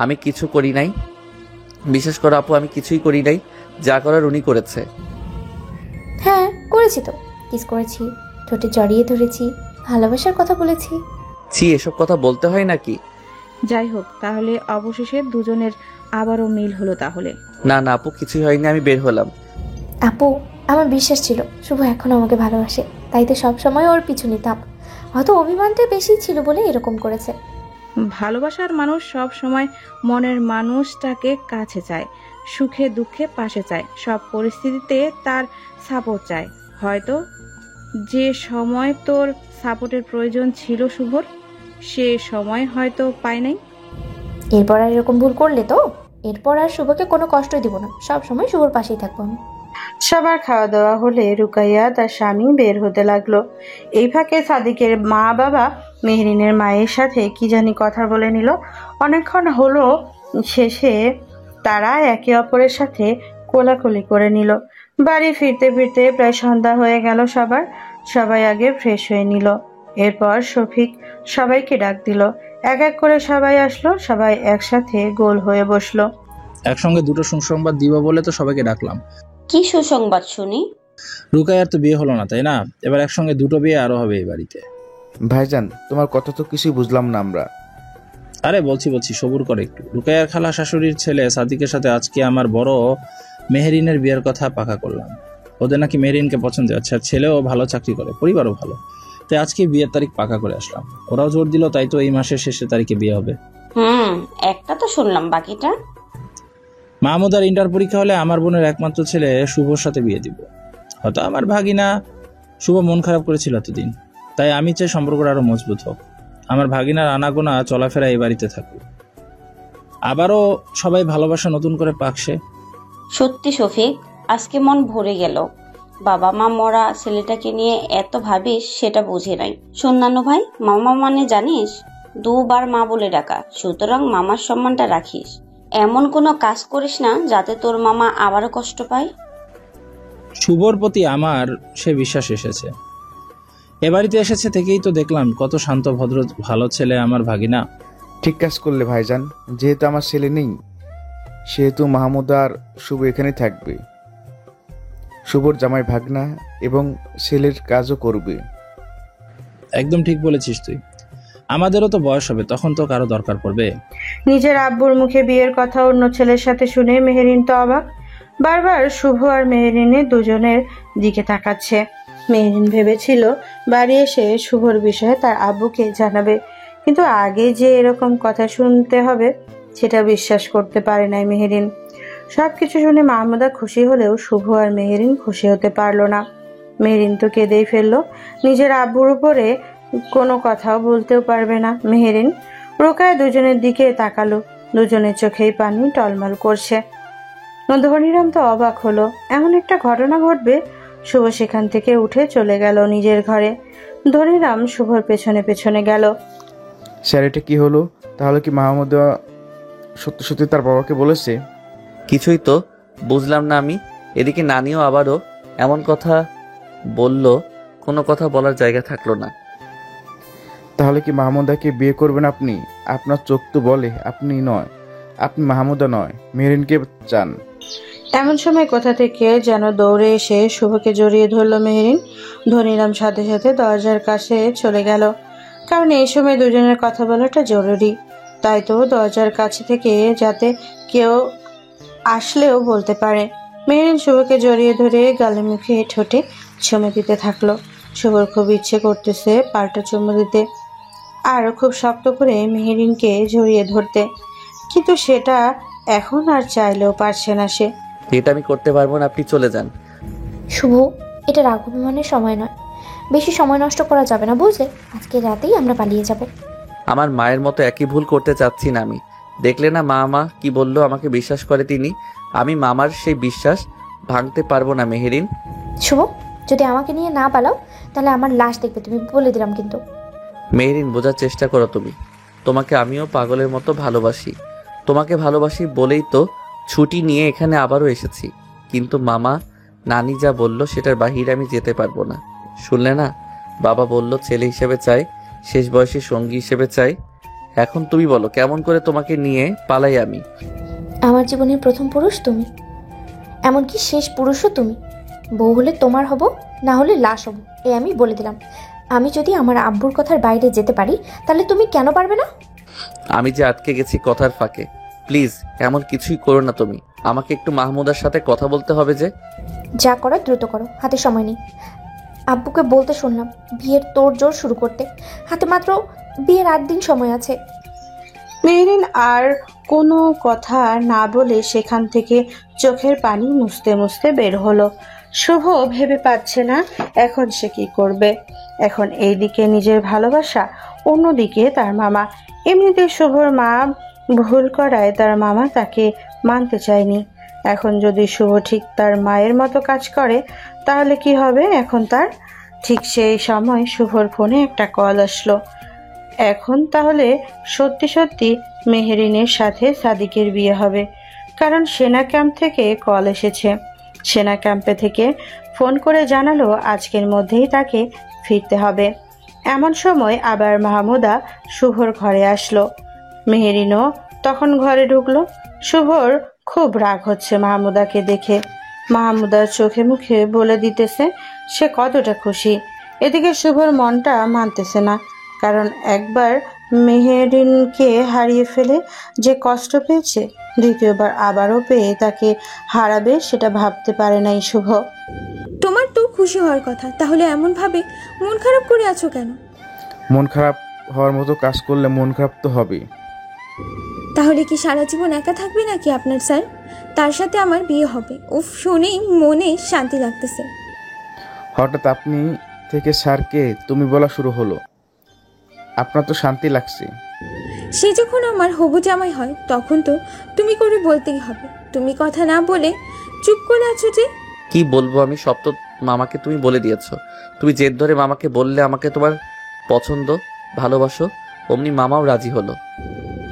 আমি কিছু করি নাই। বিশ্বাস করো আপু, আমি কিছুই করি নাই, যা করার উনি করেছে। হ্যাঁ করেছি তো, কিস করেছি, ঠোঁটে জড়িয়ে ধরেছি, ভালোবাসার কথা বলেছি। ছি, এসব কথা বলতে হয় নাকি? যাই হোক, তাহলে অবশেষে দুজনের আবারও মিল হলো তাহলে। না না আপু, কিছুই হয়নি, আমি বের হলাম। আপু, আমার বিশ্বাস ছিল শুভ এখনো আমাকে ভালোবাসে, তাই তো সবসময় ওর পিছু নিতাম। হয়তো অভিমানটা বেশি ছিল বলে এরকম করেছে। ভালোবাসার মানুষ সব সময় মনের মানুষটাকে কাছে চায়, সুখে দুঃখে পাশে চায়, সব পরিস্থিতিতে তার সাপোর্ট চায়। হয়তো যে সময় তোর সাপোর্টের প্রয়োজন ছিল শুভর, সে সময় হয়তো পায় নাই। এরপর আর এরকম ভুল করলে তো, এরপর আর শুভকে কোনো কষ্টই দিব না, সব সময় শুভর পাশেই থাকবো আমি। সবার খাওয়া দাওয়া হলে রুকাইয়া তার স্বামী বের হতে লাগলো। এই ফাঁকে সাদিকের মা বাবা মেহরিনের মায়ের সাথে কি জানি কথা বলে নিল। অনেকক্ষণ হলো, শেষে তারা একে অপরের সাথে কোলাকুলি করে নিল। বাড়ি ফিরতে ফিরতে প্রায় সন্ধ্যা হয়ে গেল। সবাই আগে ফ্রেশ হয়ে নিল। এরপর শফিক সবাইকে ডাক দিল। এক এক করে সবাই আসলো। সবাই একসাথে গোল হয়ে বসলো। একসঙ্গে দুটো সুসংবাদ দিব বলে তো সবাইকে ডাকলাম। কি সুসংবাদ শুনি? রুকাইয়ার তো বিয়ে হলো না, তাই না? এবার একসঙ্গে দুটো বিয়ে আরো হবে এই বাড়িতে। ভাইজান, তোমার কথা তো কিছুই বুঝলাম না আমরা। আরে বলছি সবুর করে একটু। রুকাইয়ার খালা শাশুড়ির ছেলে সাদিকের সাথে আজকে আমার বড় মেহরিনের বিয়ের কথা পাকা করলাম। ওদের নাকি মেহরিনকে পছন্দ। আচ্ছা, ছেলেও ভালো চাকরি করে, পরিবারও ভালো, তাই আজকে বিয়ের তারিখ পাকা করে আসলাম। ওরাও জোর দিল, তাই তো এই মাসের শেষের তারিখে বিয়ে হবে। একটা তো শুনলাম, বাকিটা? মাহমুদার ইন্টার পরীক্ষা হলে আমার বোনের একমাত্র ছেলে শুভর সাথে বিয়ে দিব। হয়তো আমার ভাগিনা শুভ মন খারাপ করেছিল এতদিন, তাই আমি চাই সম্পর্কটা আরো মজবুত হোক। আমার ভাগিনার আনাগোনা চলাফেরা এই বাড়িতে থাকুক, আবারও সবাই ভালোবাসা নতুন করে পাকছে। সত্যি শফিক, আজকে মন ভরে গেল। বাবা মা মরা ছেলেটাকে নিয়ে এত ভাবিস সেটা বুঝে নাই। শোন নানু ভাই, মামা মানে জানিস 2 বার মা বলে ডাকা, সুতরাং মামার সম্মানটা রাখিস। এমন কোনো কাজ করিস না যাতে তোর মামা আবারও কষ্ট পায়। শুভর প্রতি আমার সে বিশ্বাস এসেছে। এ বাড়িতে এসেছে থেকেই তো দেখলাম কত শান্ত ভদ্র ভালো ছেলে আমার ভাগিনা। ঠিক কাজ করলে ভাইজান। যেহেতু আমার ছেলে নেই, সেহেতু মাহমুদ আর শুভ এখানেই থাকবে। শুভর জামাই ভাগনা এবং ছেলের কাজও করবে। একদম ঠিক বলেছিস তুই। আমাদেরও তো বয়স হবে, তখন তো কারো দরকার পড়বে। নিজের আব্বুর মুখে বিয়ের কথা অন্য ছেলের সাথে শুনে মেহরিন তো অবাক। বারবার শুভ আর মেহরিনের দুজনের দিকে তাকাচ্ছে। মেহরিন ভেবেছিল বাড়ি এসে শুভর বিষয়ে তার আব্বুকে জানাবে, কিন্তু আগে যে এরকম কথা শুনতে হবে সেটা বিশ্বাস করতে পারে নাই মেহরিন। সবকিছু শুনে মাহমুদা খুশি হলেও শুভ আর মেহরিন খুশি হতে পারলো না। মেহরিন তো কেঁদেই ফেললো। নিজের আব্বুর উপরে কোনো কথাও বলতেও পারবে না মেহরিন। রোকায়া দুজনের দিকে তাকালো। দুজনের চোখেই পানি টলমল করছে। ধনীরাম তো অবাক হলো, এমন একটা ঘটনা ঘটবে। শুভ সেখান থেকে উঠে চলে গেল নিজের ঘরে। ধনীরাম শুভর পেছনে পেছনে গেল। স্যার, এটা কি হলো? তাহলে কি মাহমুদ সত্যি সত্যি তার বাবাকে বলেছে? কিছুই তো বুঝলাম না আমি। এদিকে নানিও আবারও এমন কথা বলল, কোনো কথা বলার জায়গা থাকলো না। তাহলে কি মাহমুদাকে বিয়ে করবেন আপনি? আপনার চোখ তো বলে আপনি নয়, আপনি মাহমুদা নয়, মেহরিনকে চান। এমন সময় কোথা থেকে যেন দৌড়ে এসে শুভকে জড়িয়ে ধরলো মেহরিন। ধনীরাম সাথে সাথে দরজার কাছে চলে গেল, কারণ এই সময় দুজনের কথা বলাটা জরুরি। তাই তো দরজার কাছে থেকে যাতে কেউ আসলেও বলতে পারে। মেহরিন শুভকে জড়িয়ে ধরে গালে মুখে ঠোঁটে চুমু দিতে থাকলো। শুভর খুব ইচ্ছে করতেছে পাল্টা চুমু দিতে, আর খুব শক্ত করে মেহরিনকে জড়িয়ে ধরতে, কিন্তু সেটা এখন আর চাইলেও পারছে না সে। এটা আমি করতে পারবো না, আপনি চলে যান। শুভ, এটা রাগ অভিমানের সময় নয়, বেশি সময় নষ্ট করা যাবে না, বুঝলে? আজকে রাতেই আমরা পালিয়ে যাব। আমার মায়ের মতো একই ভুল করতে চাচ্ছি না আমি। দেখলে না মা কি বললো, আমাকে বিশ্বাস করে তিনি। আমি মামার সেই বিশ্বাস ভাঙতে পারবো না মেহরিন। শুভ, যদি আমাকে নিয়ে না পালাও তাহলে আমার লাশ দেখবে তুমি, বলে দিলাম কিন্তু। মেহরিন, বোঝার চেষ্টা করো তুমি। তোমাকে আমিও পাগলের মতো ভালোবাসি। তোমাকে ভালোবাসি বলেই তো ছুটি নিয়ে এখানে আবারও এসেছি। কিন্তু মামা নানি যা বলল সেটার বাহিরে আমি যেতে পারবো না। শুনলে না, বাবা বলল ছেলে হিসেবে চাই, শেষ বয়সে সঙ্গী হিসেবে চাই। এখন তুমি বলো কেমন করে তোমাকে নিয়ে পালাই আমি? আমার জীবনের প্রথম পুরুষ তুমি, এমনকি শেষ পুরুষও তুমি। বউ হলে তোমার হব, না হলে লাশ হব, এই আমি বলে দিলাম। আমি যদি আমার আব্বুর কথার বাইরে যেতে পারি তাহলে তুমি কেন পারবে না? আমি যে আটকে গেছি কথার ফাঁকে, প্লিজ এমন কিছুই করো না তুমি। আমাকে একটু মাহমুদার সাথে কথা বলতে হবে যে। যা করো দ্রুত করো, হাতে সময় নেই। আব্বুকে বলতে শুনলাম বিয়ের তোড়জোড় শুরু করতে, হাতে মাত্র বিয়ের 8 দিন সময় আছে। মেহরিন আর কোনো কথা না বলে সেখান থেকে চোখের পানি মুছতে মুছতে বের হলো। শুভ ভেবে পাচ্ছে না এখন সে কি করবে। এখন এইদিকে নিজের ভালোবাসা, অন্যদিকে তার মামা। এমনিতে শুভর মা ভুল করায় তার মামা তাকে মানতে চায়নি। এখন যদি শুভ ঠিক তার মায়ের মতো কাজ করে তাহলে কি হবে এখন তার? ঠিক সেই সময় শুভর ফোনে একটা কল আসলো। এখন তাহলে সত্যি সত্যি মেহেরিনের সাথে সাদিকের বিয়ে হবে, কারণ সেনা ক্যাম্প থেকে কল এসেছে। সেনা ক্যাম্পে থেকে ফোন করে জানালো আজকের মধ্যেই তাকে ফিরতে হবে। এমন সময় আবার মাহমুদা শুভর ঘরে আসলো। মেহেরিনও তখন ঘরে ঢুকলো। শুভর খুব রাগ হচ্ছে মাহমুদাকে দেখে। মাহমুদার চোখে মুখে বলে দিতেছে সে কতটা খুশি। এদিকে শুভর মনটা মানতেছে না, কারণ একবার মেহেরিনকে হারিয়ে ফেলে যে কষ্ট পেয়েছে, দ্বিতীয়বার আবারও পেয়ে তাকে হারাবে সেটা ভাবতে পারে নাই শুভ। তোমার তো খুশি হওয়ার কথা, তাহলে এমনভাবে মন খারাপ করে আছো কেন? মন খারাপ হওয়ার মতো কাজ করলে মন খারাপ তো হবেই। তাহলে কি সারা জীবন একা থাকবে নাকি আপনার স্যার? তার সাথে আমার বিয়ে হবে। উফ, শুনেই মনে শান্তি লাগতেছে। হঠাৎ আপনি থেকে স্যারকে তুমি বলা শুরু হলো, আপনার তো শান্তি লাগছে। সে যখন আমার হবু জামাই হয় তখন তো তুমি করে বলতেই হবে। তুমি কথা না বলে চুপ করে আছো যে। কি বলবো আমি, সব তো মামাকে তুমি বলে দিয়েছো। তুমি জেদ ধরে মামাকে বললে আমাকে তোমার পছন্দ, ভালোবাসো, অমনি মামাও রাজি হলো।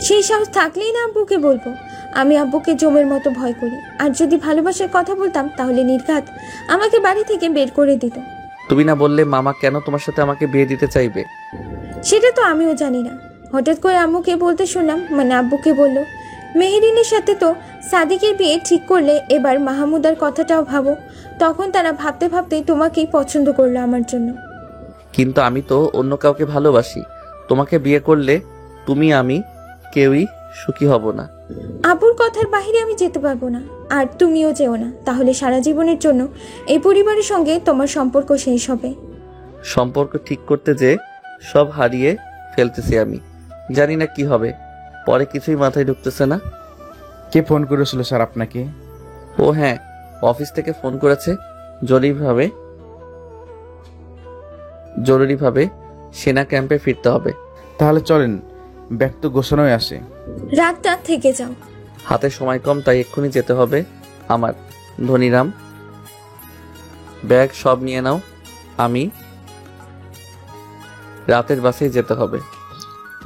সেই সাহস থাকলেই না আব্বুকে বলবো। আমি আব্বুকে জমের মতো ভয় করি, আর যদি ভালোবাসার কথা বলতাম তাহলে নির্ঘাত আমাকে বাড়ি থেকে বের করে দিত। তুমি না বললে মামা কেন তোমার সাথে আমাকে বিয়ে দিতে চাইবে? সেটা তো আমিও জানি না। হঠাৎ করে আম্মুকে বলতে শুনলাম, মানে আব্বুকে বলল মেহেরিনের সাথে তো সাদিকের বিয়ে ঠিক করলে এবার মাহমুদার কথাটাও ভাবো। তখন তারা ভাবতে ভাবতেই তোমাকেই পছন্দ করলো আমার জন্য। কিন্তু আমি তো অন্য কাউকে ভালোবাসি। তোমাকে বিয়ে করলে তুমি আমি কেউই সুখী হব না। আব্বুর কথার বাইরে আমি যেতে পারবো না, আর তুমিও যেও না। তাহলে সারা জীবনের জন্য এই পরিবারের সঙ্গে তোমার সম্পর্ক শেষ হবে। সম্পর্ক ঠিক করতে যে সব হারিয়ে ফেলতেছি আমি, জানি না কি হবে। পরে কিছুই মাথায় ঢুকতেছে না। কে ফোন করেছিল স্যার আপনাকে? ও হ্যাঁ, অফিস থেকে ফোন করেছে। জরুরিভাবে সেনা ক্যাম্পে ফিরতে হবে। তাহলে চলেন, ব্যাগ তো গোছানোই আছে। রাতটা থেকে যাও। হাতে সময় কম, তাই এক্ষুনি যেতে হবে আমার। ধনীরাম, ব্যাগ সব নিয়ে নাও, আমি রাতের বাসেই যেতে হবে।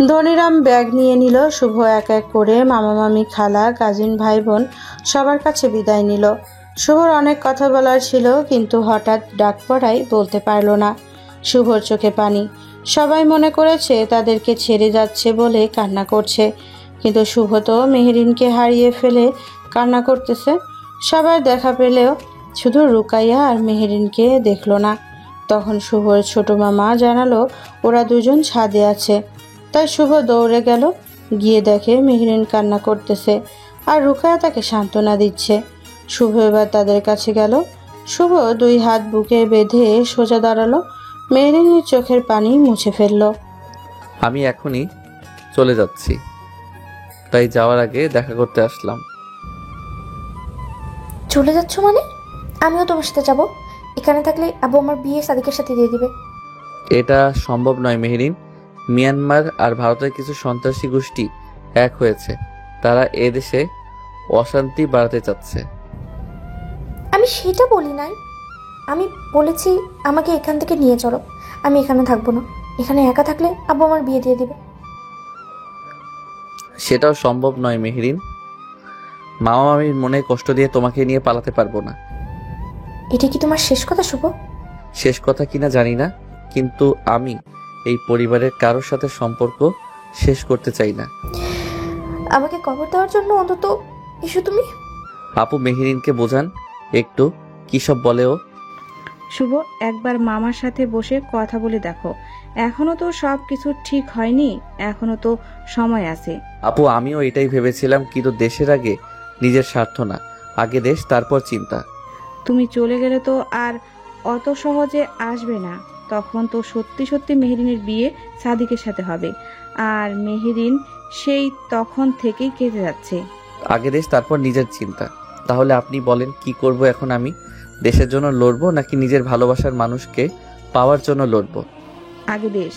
ধনীরাম ব্যাগ নিয়ে নিল। শুভ এক এক করে মামা মামি খালা কাজিন ভাই বোন সবার কাছে বিদায় নিল। শুভর অনেক কথা বলার ছিল, কিন্তু হঠাৎ ডাক পড়ায় বলতে পারল না। শুভর চোখে পানি। সবাই মনে করেছে তাদেরকে ছেড়ে যাচ্ছে বলে কান্না করছে, কিন্তু শুভ তো মেহেরিনকে হারিয়ে ফেলে কান্না করতেছে। সবাই দেখা পেলেও শুধু রুকাইয়া আর মেহেরিনকে দেখলো না। তখন শুভর ছোট মামা জানালো ওরা দুজন ছাদে আছে। তাই শুভ দৌড়ে গেল, গিয়ে দেখে মেহেরিন কান্না করতেছে আর রুকায়া তাকে সান্ত্বনা দিচ্ছে। শুভ এবার তাদের কাছে গেল। শুভ দুই হাত বুকে বেঁধে সোজা দাঁড়ালো। মেহেরিনের চোখের পানি মুছে ফেলল। আমি এখনই চলে যাচ্ছি, তাই যাওয়ার আগে দেখা করতে আসলাম। চলে যাচ্ছ মানে? আমিও তোমার সাথে যাব। এখানে থাকলে আব্বু আমার বিয়ে সাদিকের সাথে দিয়ে দিবে। এটা সম্ভব নয় মেহেরিন। মিয়ানমার আর ভারতের কিছু সন্ত্রাসী গোষ্ঠী এক হয়েছে। তারা এদেশে অশান্তি বাড়াতে চাচ্ছে। আমি সেটা বলি নাই। আমি বলেছি আমাকে এখান থেকে নিয়ে চলো। আমি এখানে থাকবো না। এখানে একা থাকলে আব্বু আমার বিয়ে দিয়ে দিবে। সেটাও সম্ভব নয় মেহেরিন। মামা মামির মনে কষ্ট দিয়ে তোমাকে নিয়ে পালাতে পারবো না। এটা কি তোমার শেষ কথা শুভ? শেষ কথা কিনা জানি না, কিন্তু আমি এই পরিবারের কারোর সাথে সম্পর্ক শেষ করতে চাই না। আমাকে কবর দেওয়ার জন্য অন্তত এসো তুমি। আপু মেহেরিনকে বোঝান একটু, কি সব বলে ও। শুভ, একবার মামার সাথে বসে কথা বলে দেখো। এখনো তো সব কিছু ঠিক হয়নি, এখনো তো সময় আছে। আপু আমিও এটাই ভেবেছিলাম, কিন্তু দেশের আগে নিজের স্বার্থ না, আগে দেশ তারপর চিন্তা। তুমি চলে গেলে তো আর অত সহজে আসবে না। তখন তো সত্যি সত্যি মেহেরিনের বিয়ে সাদিকের সাথে হবে, আর মেহেরিন সেই তখন থেকেই কেটে যাচ্ছে। আগে দেশ তারপর নিজের চিন্তা। তাহলে আপনি বলেন কি করব এখন আমি? দেশের জন্য লড়বো নাকি নিজের ভালোবাসার মানুষকে পাওয়ার জন্য লড়বো? আগে দেশ।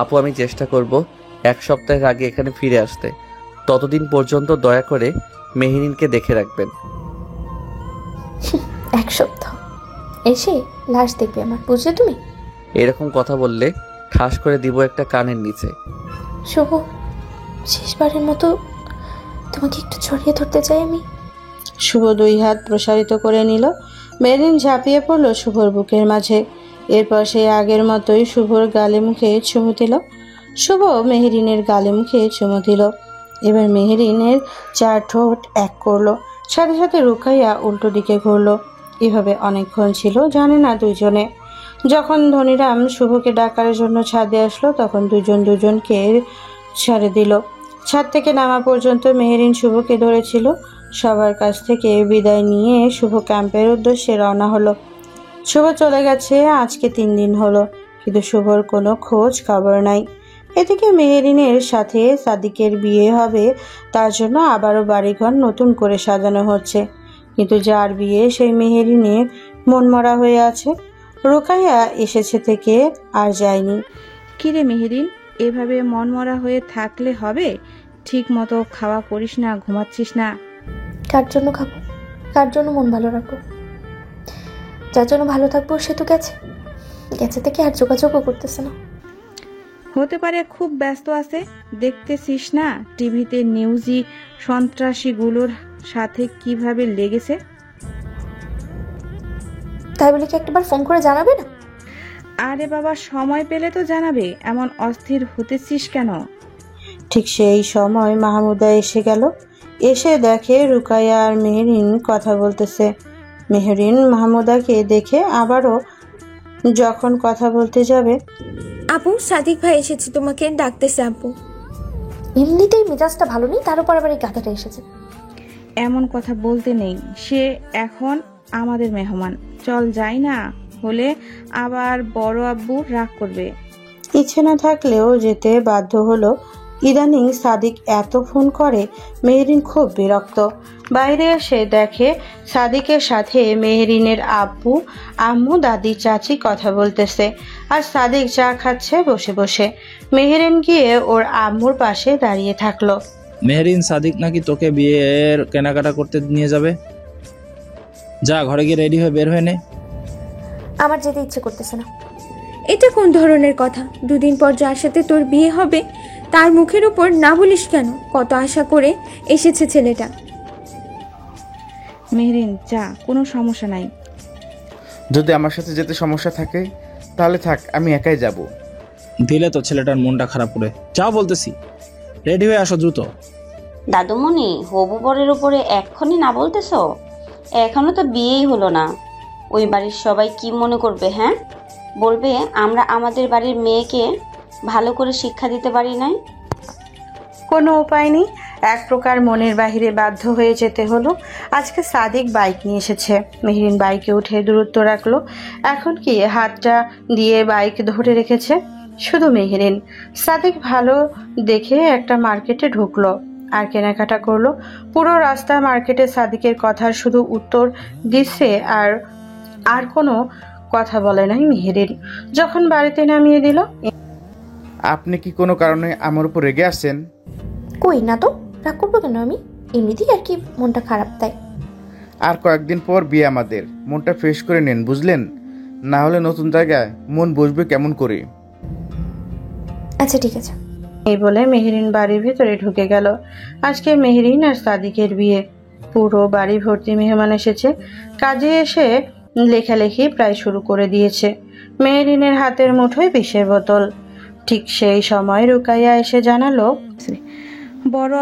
আপু আমি চেষ্টা করব 1 সপ্তাহের আগে এখানে ফিরে আসতে। ততদিন পর্যন্ত দয়া করে মেহেরিনকে দেখে রাখবেন। 1 সপ্তাহ। এসে লাশ দেখবে আমার, বুঝলে তুমি? এরকম কথা বললে ঠাস করে দিব একটা কানের নিচে। শুভ, শেষবারের মতো তোমাকে একটু জড়িয়ে ধরতে চাই আমি। শুভ 2 হাত প্রসারিত করে নিল। মেহরিন ঝাঁপিয়ে পড়ল শুভর বুকের মাঝে। এরপর সে আগের মতোই শুভর গালে মুখে চুমু দিল। শুভ মেহরিনের গালে মুখে চুমু দিল। এবার মেহরিনের 4 ঠোঁট এক করলো, সাথে সাথে রুকাইয়া উল্টো দিকে ঘুরলো। এভাবে অনেকক্ষণ ছিল, জানে না দুজনে। যখন ধনীরাম শুভকে ডাকার জন্য ছাদে আসলো, তখন দুজনকে ছেড়ে দিল। ছাদ থেকে নামা পর্যন্ত মেহরিন শুভকে ধরেছিল। সবার কাছ থেকে বিদায় নিয়ে শুভ ক্যাম্পের উদ্দেশ্যে রওনা হলো। শুভ চলে গেছে আজকে 3 দিন হলো, কিন্তু শুভর কোনো খোঁজ খবর নাই। এদিকে মেহরিনের সাথে সাদিকের বিয়ে হবে, তার জন্য আবারও বাড়িঘর নতুন করে সাজানো হচ্ছে। কিন্তু যার বিয়ে সেই মেহরিনে মনমরা হয়ে আছে। রুকাইয়া এসেছে থেকে আর যায়নি। কিরে মেহেরিন, এভাবে মনমরা হয়ে থাকলে হবে? ঠিক মতো খাওয়া করিস না, ঘুমাচ্ছিস না? কার জন্য খাবো, কার জন্য মন ভালো রাখবো? যার জন্য ভালো থাকবো সে তো গেছে থেকে আর যোগাযোগও করতেছে না। হতে পারে খুব ব্যস্ত আছে, দেখতেছিস না টিভিতে নিউজি সন্ত্রাসীগুলোর সাথে কিভাবে লেগেছে? তাই বলে কি একবার ফোন করে জানাবে না? আরে বাবা, সময় পেলে তো জানাবে, এমন অস্থির হতেছিস কেন? ঠিক সেই সময় মাহমুদা এসে গেল। এসে দেখে রুকাইয়া আর মেহরিন কথা বলতেছে। মেহরিন মাহমুদাকে দেখে আবারও যখন কথা বলতে যাবে, আপু, সাদিক ভাই এসেছে, তোমাকে ডাকতেছে আপু। এমনিতেই মেজাজটা ভালো নেই, তার উপর আবার এই গাধাটা এসেছে। এমন কথা বলতে নেই, সে এখন আমাদের মেহমান। চল যাই না হলে আবার বড় আব্বু রাগ করবে। ইচ্ছে না থাকলেও যেতে বাধ্য হলো। ইদানিং সাদিক এত ফোন করে, মেহরিন খুব বিরক্ত। বাইরে এসে দেখে সাদিকের সাথে মেহরিনের আব্বু, আম্মু, দাদি, চাচি কথা বলতেছে, আর সাদিক চা খাচ্ছে বসে বসে। মেহরিন গিয়ে ওর আম্মুর পাশে দাঁড়িয়ে থাকলো। মেহরিন, সাদিক নাকি তোকে বিয়ের কেনাকাটা করতে নিয়ে যাবে। যা, ঘরে গিয়ে রেডি হয়ে বের হয়ে নে। আমার যেতে ইচ্ছে করতেছে না। এটা কোন ধরনের কথা? 2 দিন পর যার সাথে তোর বিয়ে হবে তার মুখের উপর না বলিস কেন? কত আশা করে এসেছে ছেলেটা। মেহরিন, যা, কোনো সমস্যা নাই। যদি আমার সাথে যেতে সমস্যা থাকে তাহলে থাক, আমি একাই যাব। দিলে তো ছেলেটার মনটা খারাপ করে। যাও বলতেছি, রেডি হয়ে আসো দ্রুত। দাদুমণি, হবু বরের উপরে এক্ষুনি না বলতেছো? এখনো তো বিয়েই হলো না। ওই বাড়ির সবাই কি মনে করবে? হ্যাঁ, বলবে আমরা আমাদের বাড়ির মেয়েকে ভালো করে শিক্ষা দিতে পারি নাই। কোনো উপায় নেই, এক প্রকার মনের বাহিরে বাধ্য হয়ে যেতে হলো। আজকে সাদিক বাইক নিয়ে এসেছে। মেহরিন বাইকে উঠে দূরত্ব রাখলো। এখন কি হাতটা দিয়ে বাইক ধরে রেখেছে শুধু মেহরিন। সাদিক ভালো দেখে একটা মার্কেটে ঢুকলো আর কেনাকাটা করলো। পুরো রাস্তা মার্কেটে সাদিকের কথার শুধু উত্তর দিচ্ছে, আর কোনো কথা বলে নাই মেহরিন। যখন বাড়িতে নামিয়ে দিল, আপনি কি কোনো কারণে আমার উপর রেগে আছেন? কই না তো, রাগ করবো কেন আমি? এমনিতেই আর কি মনটা খারাপ, তাই। আর কয়েকদিন পর বিয়ে আমাদের, মনটা ফ্রেশ করে নেন বুঝলেন, না হলে নতুন জায়গায় মন বসবে কেমন করে। আচ্ছা ঠিক আছে। এই বলে মেহরিন বাড়ির ভেতরে ঢুকে গেল। আজকে মেহরিন আর সাদিকের বিয়ে। পুরো বাড়ি ভর্তি মেহমান এসেছে। কাজে এসে লেখালেখি প্রায় শুরু করে দিয়েছে। মেহরিনের হাতের মুঠোয় বিষের বোতল। ঠিক সেই সময় রুকাইয়া এসে জানালো, বড়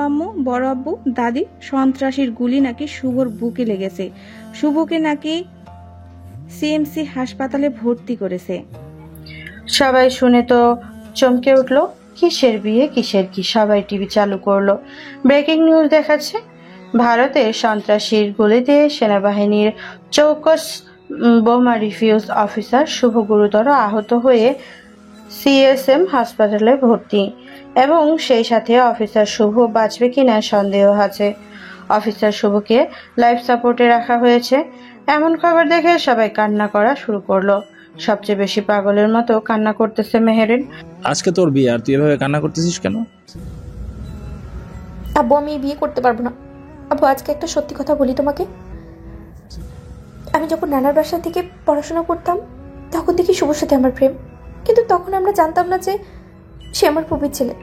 আম্মু, বড় আব্বু, দাদি, সন্ত্রাসীর গুলি নাকি শুভর বুকে লেগেছে। শুভকে নাকি সিএমসি হাসপাতালে ভর্তি করেছে। সবাই শুনে তো চমকে উঠলো। কিসের বিয়ে, কিসের কি? সবাই টিভি চালু করলো। ব্রেকিং নিউজ দেখাচ্ছে, ভারতের সন্ত্রাসীর গুলিতে সেনাবাহিনীর চৌকস বোমা রিফিউজ অফিসার শুভ গুরুতর আহত হয়ে সিএসএম হাসপাতালে ভর্তি, এবং সেই সাথে অফিসার শুভ বাঁচবে কিনা সন্দেহ আছে। অফিসার শুভকে লাইফ সাপোর্টে রাখা হয়েছে। এমন খবর দেখে সবাই কান্না করা শুরু করলো। সবচেয়ে বেশি পাগলের মতো কান্না করতেছে মেহরিন। আজকে তোর বিয়ে, আর তুই এভাবে কান্না করতেছিস কেন? আব্বু, আমি বিয়ে করতে পারবো না। আব্বু, আজকে একটা সত্যি কথা বলি তোমাকে। আমি যখন নানার বাসা থেকে পড়াশোনা করতাম তখন থেকে শুভর সাথে আমার প্রেম, কিন্তু তখন আমরা জানতাম না যে সে আমার ফুপির ছেলে।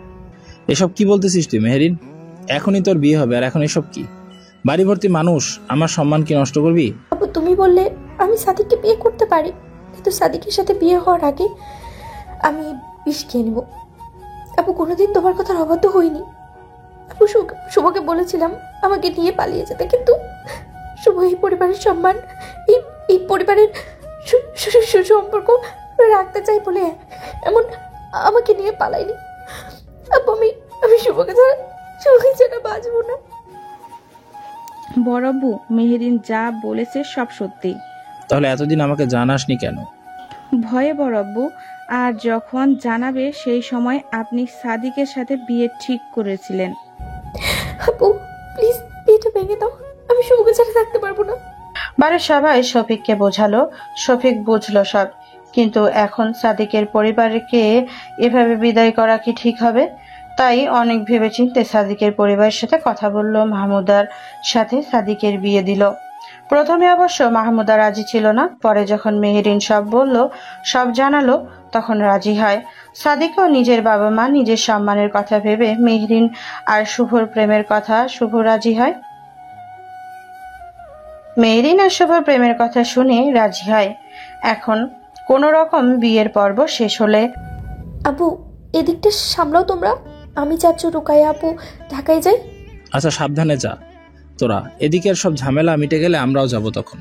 এসব কি বলতেছিস তুই মেহেরিন? এখনই তোর বিয়ে হবে আর এখন এসব কি? বাড়ি ভর্তি মানুষ, আমার সম্মান কি নষ্ট করবি? আপু তুমি বললে আমি সাদিককে বিয়ে করতে পারি, কিন্তু সাদিকের সাথে বিয়ে হওয়ার আগে আমি বিষ খেয়ে নেব। আপু কোনোদিন তোমার কথার অবাধ্য হইনি। আপু শুভকে বলেছিলাম আমাকে নিয়ে পালিয়ে যেতে, কিন্তু শুভ এই পরিবারের সম্মান, এই পরিবারের সুসম্পর্ক রাখতে চাই বলে এমন আমাকে নিয়ে পালাইনি। আপু আমি শুভকে ছাড়া বাঁচবো না। বড়ব্বু, মেহেরিন যা বলেছে সব সত্যি। তাহলে এতদিন আমাকে জানাসনি কেন? ভয়ে বড়ব্বু, আর যখন জানাবে সেই সময় আপনি সাদিকের সাথে বিয়ে ঠিক করেছিলেন। আপু প্লিজ বিয়েটা ভেঙে দাও, আমি শুভকে ছাড়া থাকতে পারবো না। বাড়ির সবাই শফিককে বোঝালো, শফিক বুঝলো সব, কিন্তু এখন সাদিকের পরিবারকে এভাবে বিদায় করা কি ঠিক হবে? তাই অনেক ভেবেচিন্তে সাদিকের পরিবারের সাথে কথা বলল, মাহমুদার সাথে সাদিকের বিয়ে দিল। প্রথমে অবশ্য মাহমুদা রাজি ছিল না, পরে যখন মেহেরিন সব বলল, সব জানালো, তখন রাজি হয়। সাদিকও নিজের বাবা মা, নিজের সম্মানের কথা ভেবে মেহেরিন আর শুভর প্রেমের কথা শুভ রাজি হয়। মেহেরিন আর শুভর প্রেমের কথা শুনে রাজি হয়। এখন কোন রকম বিয়ের পর্ব শেষ হলে, আপু এদিকটা সামলাও তোমরা, আমি চাচ্ছ রুকাইয়া আপু ঢাকায় যাই। আচ্ছা সাবধানে যা তোরা, এদিকের সব ঝামেলা মিটে গেলে আমরাও যাব তখন।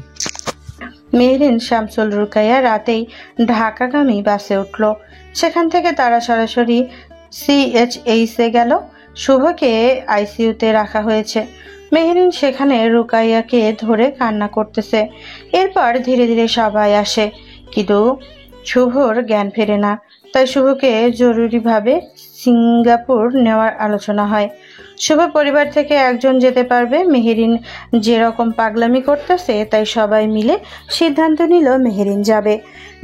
মেহেরিন, শামসুল, রুকাইয়া রাতেই ঢাকাগামী বাসে উঠল। সেখান থেকে তারা সরাসরি CHH-এ গেল। শুভকে ICU-তে রাখা হয়েছে। মেহেরিন সেখানে রুকাইয়াকে ধরে কান্না করতেছে। এরপর ধীরে ধীরে সবাই আসে, কিন্তু শুভর জ্ঞান ফেরে না। তাই শুভকে জরুরিভাবে সিঙ্গাপুর নেওয়ার আলোচনা হয়। শুভ পরিবার থেকে একজন যেতে পারবে। মেহেরিন যেরকম পাগলামি করতেছে, তাই সবাই মিলে সিদ্ধান্ত নিল মেহেরিন যাবে।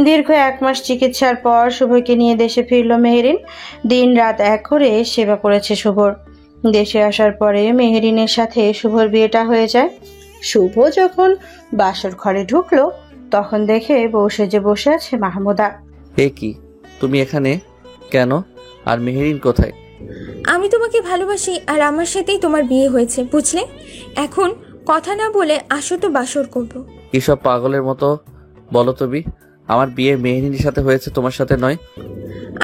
দীর্ঘ 1 মাস চিকিৎসার পর শুভকে নিয়ে দেশে ফিরল মেহেরিন। দিন রাত এক করে সেবা করেছে শুভর। দেশে আসার পরে মেহেরিনের সাথে শুভর বিয়েটা হয়ে যায়। শুভ যখন বাসর ঘরে ঢুকলো, তখন দেখে বউ সেজে বসে আছে মাহমুদা। এ কি, তুমি এখানে কেন? আর মেহেরিন কোথায়? আমি তোমাকে ভালোবাসি আর আমার সাথেই তোমার বিয়ে হয়েছে, বুঝলে? এখন কথা না বলে আসো তো বাসর করবো। এসব পাগলের মতো বলো তুমি। আমার বিয়ে মেহেরিনের সাথে হয়েছে, তোমার সাথে নয়।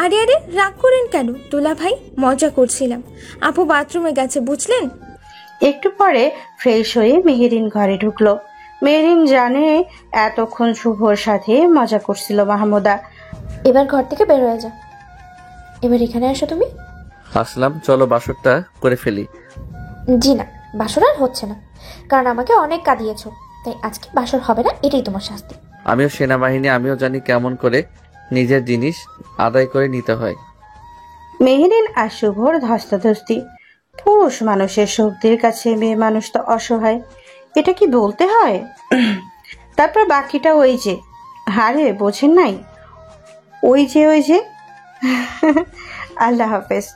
আরে আরে রাগ করেন কেন দুলা ভাই, মজা করছিলাম। আপু বাথরুমে গেছে, বুঝলেন? একটু পরে ফ্রেশ হয়ে মেহেরিন ঘরে ঢুকলো। মেহেরিন জানে এতক্ষণ শুভর সাথে মজা করছিল মাহমুদা। এবার ঘর থেকে বের হয়ে যা, এবার এখানে আসো তুমি। আসলাম, চলো বাসরটা করে ফেলি। জি না, বাসর আর হচ্ছে না, কারণ আমাকে অনেক কাঁদিয়েছো, তাই আজকে বাসর হবে না, এটাই তোমার শাস্তি। আমিও সেনাবাহিনী, আমিও জানি কেমন করে নিজের জিনিস আদায় করে নিতে হয়। মেহেরিন আর শুভর ধস্তাধস্তি। পুরুষ মানুষের শক্তির কাছে মেয়ে মানুষ তো অসহায়, এটা কি বলতে হয়? তারপর বাকিটা ওই যে, হারে বোঝেন নাই, ওই যে আল্লাহ হাফেজ।